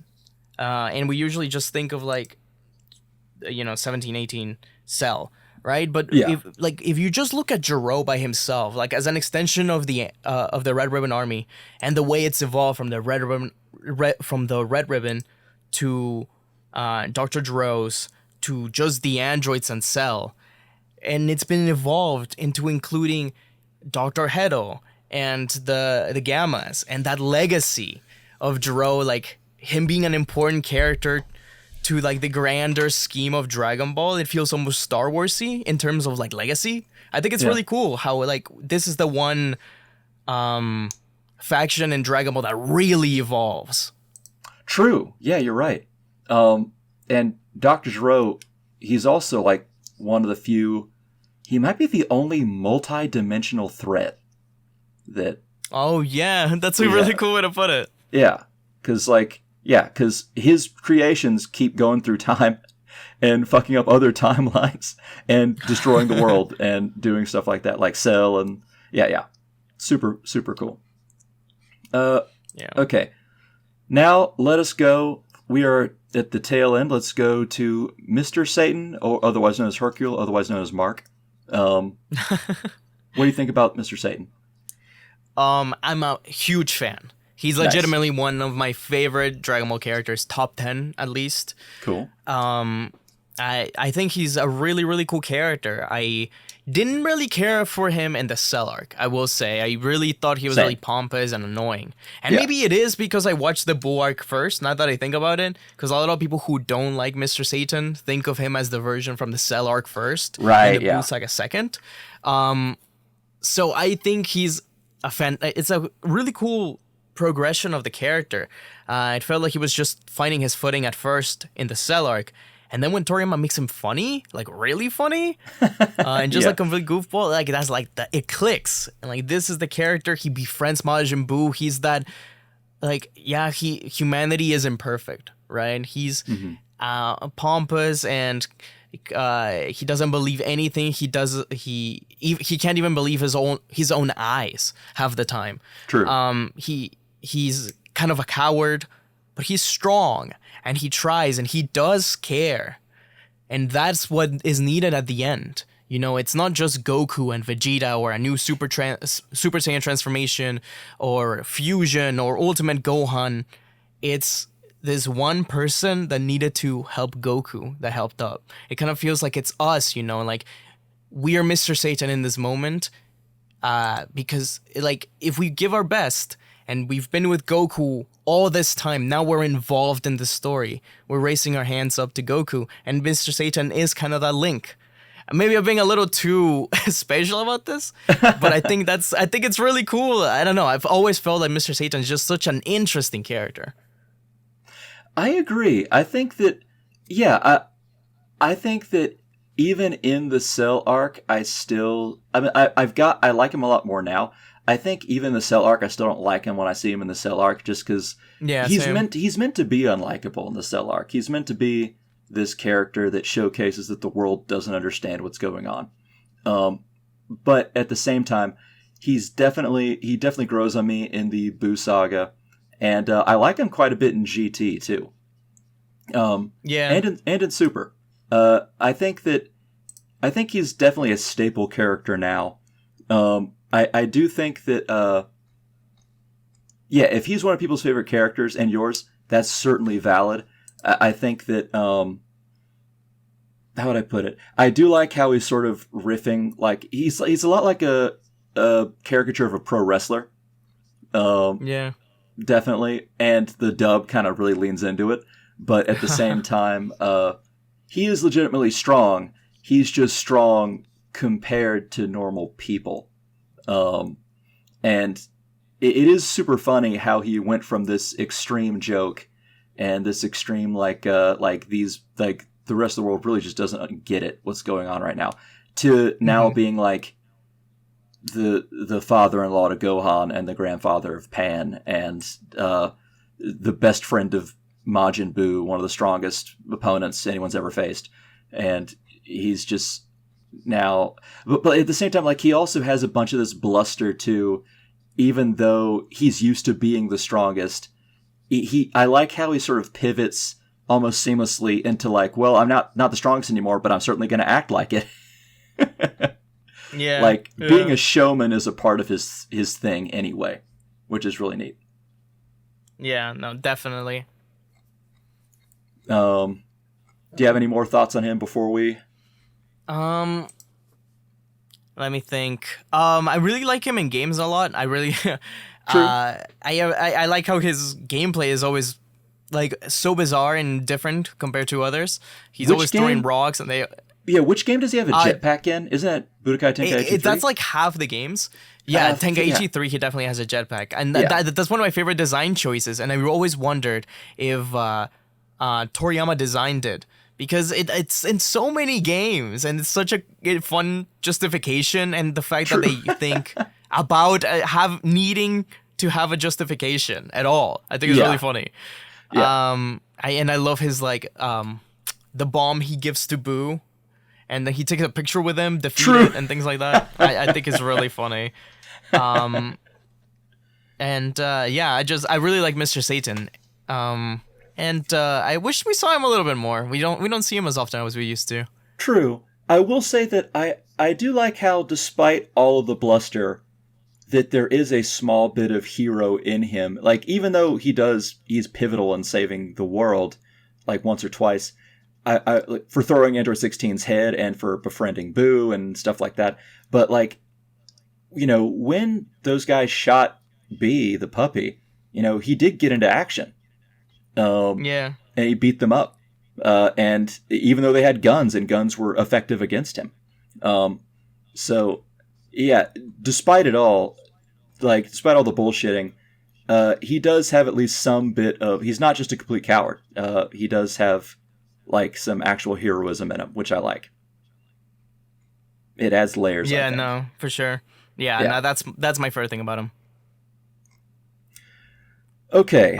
And we usually just think of like, 17, 18 Cell, right? But if you just look at Gero by himself, like as an extension of the Red Ribbon Army, and the way it's evolved from the Red Ribbon to Dr. Gero's to just the androids and Cell, and it's been evolved into including Dr. Hedo and the Gammas, and that legacy of Gero, like him being an important character to like the grander scheme of Dragon Ball. It feels almost Star Wars-y in terms of like legacy. I think it's really cool how like this is the one faction in Dragon Ball that really evolves. True. Yeah, you're right. And Dr. Gero, he's also like one of the few, he might be the only multi-dimensional threat that... Oh yeah, that's a really cool way to put it. Yeah, because his creations keep going through time and fucking up other timelines and destroying the world and doing stuff like that, like Cell and super, super cool. Okay, now let us go. We are at the tail end. Let's go to Mr. Satan, or otherwise known as Hercule, otherwise known as Mark. What do you think about Mr. Satan? I'm a huge fan. He's legitimately one of my favorite Dragon Ball characters, top 10 at least. Cool. I think he's a really, really cool character. I didn't really care for him in the Cell arc, I will say. I really thought he was really pompous and annoying. And maybe it is because I watched the Buu arc first, now that I think about it. Because a lot of people who don't like Mr. Satan think of him as the version from the Cell arc first. Right, and the Buu saga second. So I think he's it's a really cool progression of the character. It felt like he was just finding his footing at first in the Cell arc, and then when Toriyama makes him funny, like really funny, and just like complete goofball, like that's like it clicks, and like this is the character. He befriends Majin Buu. He's that, like, humanity is imperfect, right? He's pompous, and he doesn't believe anything. He can't even believe his own eyes half the time. True. He's kind of a coward, but he's strong, and he tries, and he does care, and that's what is needed at the end. You know, it's not just Goku and Vegeta or a new Super Saiyan transformation or fusion or Ultimate Gohan. It's this one person that needed to help Goku that helped up. It kind of feels like it's us, you know, like we are Mr. Satan in this moment, because like if we give our best and we've been with Goku all this time, now we're involved in the story. We're raising our hands up to Goku, and Mr. Satan is kind of that link. Maybe I'm being a little too special about this, but I think it's really cool. I don't know. I've always felt like Mr. Satan is just such an interesting character. I agree. I think that, yeah, I think that even in the Cell arc, I like him a lot more now. I think even the Cell arc, I still don't like him when I see him in the Cell arc, just because he's meant to be unlikable in the Cell arc. He's meant to be this character that showcases that the world doesn't understand what's going on. But at the same time, he definitely grows on me in the Buu saga, and I like him quite a bit in GT too. And in Super. I think he's definitely a staple character now. I do think that if he's one of people's favorite characters and yours, that's certainly valid. I think that, how would I put it? I do like how he's sort of riffing, like, he's a lot like a caricature of a pro wrestler. Definitely. And the dub kind of really leans into it. But at the same time, he is legitimately strong. He's just strong compared to normal people. And it is super funny how he went from this extreme joke and this extreme the rest of the world really just doesn't get it, what's going on right now, to now being like the father-in-law to Gohan and the grandfather of Pan and the best friend of Majin Buu, one of the strongest opponents anyone's ever faced. And he's just now, but at the same time, like, he also has a bunch of this bluster too, even though he's used to being the strongest. I like how he sort of pivots almost seamlessly into like, well, I'm not the strongest anymore, but I'm certainly going to act like it. Being a showman is a part of his thing anyway, which is really neat. Yeah, no, definitely. Do you have any more thoughts on him before we? Let me think. I really like him in games a lot. I really, I like how his gameplay is always like so bizarre and different compared to others. He's always throwing rocks, and they. Yeah, which game does he have a jetpack in? Isn't that Budokai Tenkaichi 3? That's like half the games. Yeah, Tenkaichi 3, he definitely has a jetpack. And that's one of my favorite design choices. And I always wondered if Toriyama designed it. Because it's in so many games, and it's such a fun justification. And the fact that they think about needing to have a justification at all, I think is really funny. Yeah. I love his like the bomb he gives to Buu. And then he takes a picture with him, defeat it, and things like that. I think it's really funny. I really like Mr. Satan. I wish we saw him a little bit more. We don't see him as often as we used to. True. I will say that I do like how, despite all of the bluster, that there is a small bit of hero in him. Like, even though he's pivotal in saving the world, like once or twice, I for throwing Android 16's head and for befriending Boo and stuff like that. But like, you know, when those guys shot B, the puppy, you know, he did get into action. And he beat them up. And even though they had guns, and guns were effective against him. So yeah, despite it all, like, despite all the bullshitting, he does have at least some bit of, he's not just a complete coward. He does have like some actual heroism in him, which I like. It adds layers. Yeah, no, for sure. No, that's my favorite thing about him. Okay.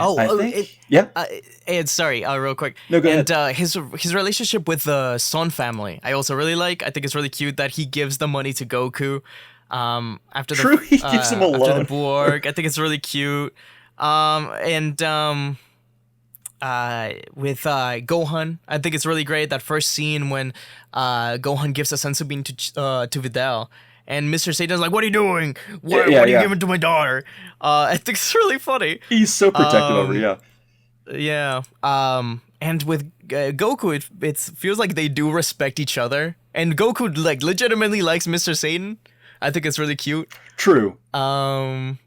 Sorry, real quick. No, go ahead. And his relationship with the Son family, I also really like. I think it's really cute that he gives the money to Goku. After he gives him a loan. After the Buu arc, I think it's really cute. Gohan. I think it's really great. That first scene when Gohan gives a senzu bean to Videl, and Mr. Satan's like, "What are you doing? What are you giving to my daughter?" I think it's really funny. He's so protective over her, yeah. And with Goku, it feels like they do respect each other, and Goku like legitimately likes Mr. Satan. I think it's really cute. True. And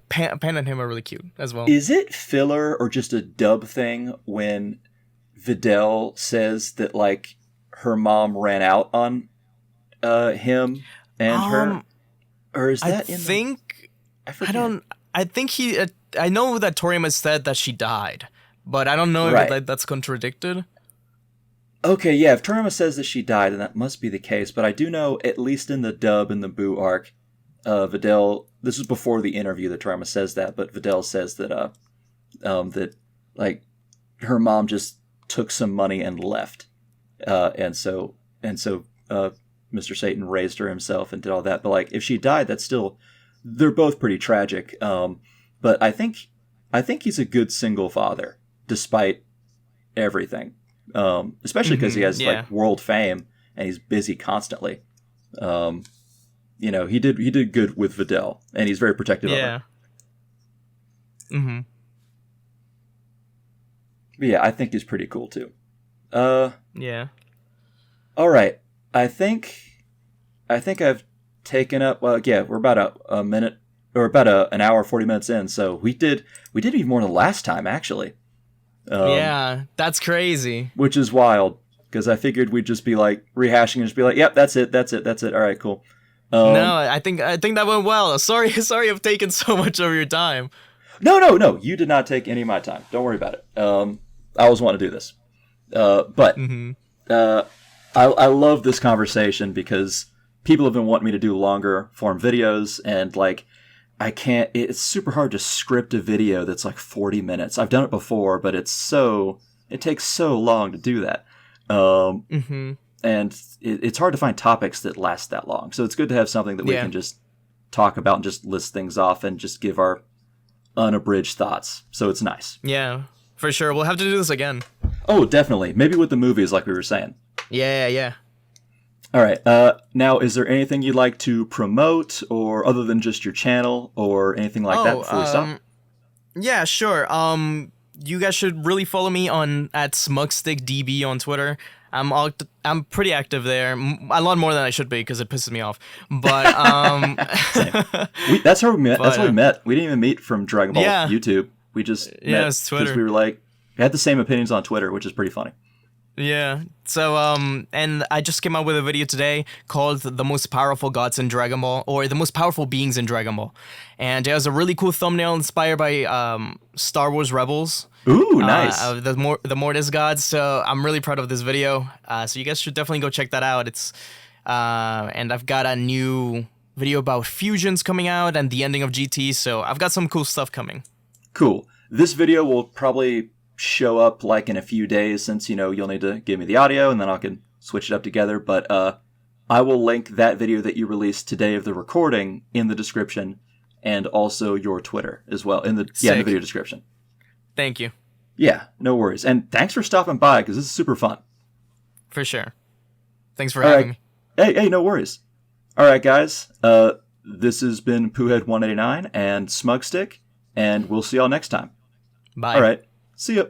Pan and him are really cute as well. Is it filler or just a dub thing when Videl says that like her mom ran out on him and her? Or is that I think he. I know that Toriyama said that she died, but I don't know if that's contradicted. Okay, yeah, if Toriyama says that she died, then that must be the case. But I do know, at least in the dub in the Boo arc, Videl. This is before the interview that Toriyama says that, but Videl says that that like her mom just took some money and left, and so Mr. Satan raised her himself and did all that. But like, if she died, that's still, they're both pretty tragic. But I think he's a good single father, despite everything. Especially because he has like world fame and he's busy constantly. He did good with Videl, and he's very protective of her. But yeah, I think he's pretty cool too. Yeah. All right. I think I've taken up. Well, yeah, we're about a minute or about an hour 40 minutes in, so we did even more than the last time actually. Yeah, that's crazy. Which is wild, because I figured we'd just be like rehashing and just be like, "Yep, that's it. All right, cool." No, I think that went well. Sorry, I've taken so much of your time. No, you did not take any of my time. Don't worry about it. I always want to do this, but I love this conversation because people have been wanting me to do longer form videos, and like, I can't. It's super hard to script a video that's like 40 minutes. I've done it before, but it takes so long to do that. And it's hard to find topics that last that long. So it's good to have something that we can just talk about and just list things off and just give our unabridged thoughts. So it's nice. Yeah, for sure. We'll have to do this again. Oh, definitely. Maybe with the movies, like we were saying. Yeah. All right. Now, is there anything you'd like to promote, or other than just your channel or anything like that before we stop? Yeah, sure. You guys should really follow me at SmugstickDB on Twitter. I'm pretty active there, a lot more than I should be because it pisses me off. But that's how we met. That's how we met. We didn't even meet from Dragon Ball YouTube. We just met because we were like, we had the same opinions on Twitter, which is pretty funny. Yeah. So and I just came out with a video today called "The Most Powerful Gods in Dragon Ball," or "The Most Powerful Beings in Dragon Ball," and it has a really cool thumbnail inspired by Star Wars Rebels. Ooh, nice. The Mortis gods. So I'm really proud of this video. So you guys should definitely go check that out. It's and I've got a new video about fusions coming out and the ending of GT. So I've got some cool stuff coming. Cool. This video will probably show up like in a few days, since you'll need to give me the audio and then I can switch it up together. But I will link that video that you released today of the recording in the description, and also your Twitter as well in the video description. Thank you. Yeah, no worries. And thanks for stopping by, because this is super fun. For sure. Thanks for having me. Hey, no worries. All right, guys. This has been Poohead189 and Smugstick, and we'll see y'all next time. Bye. All right. See ya.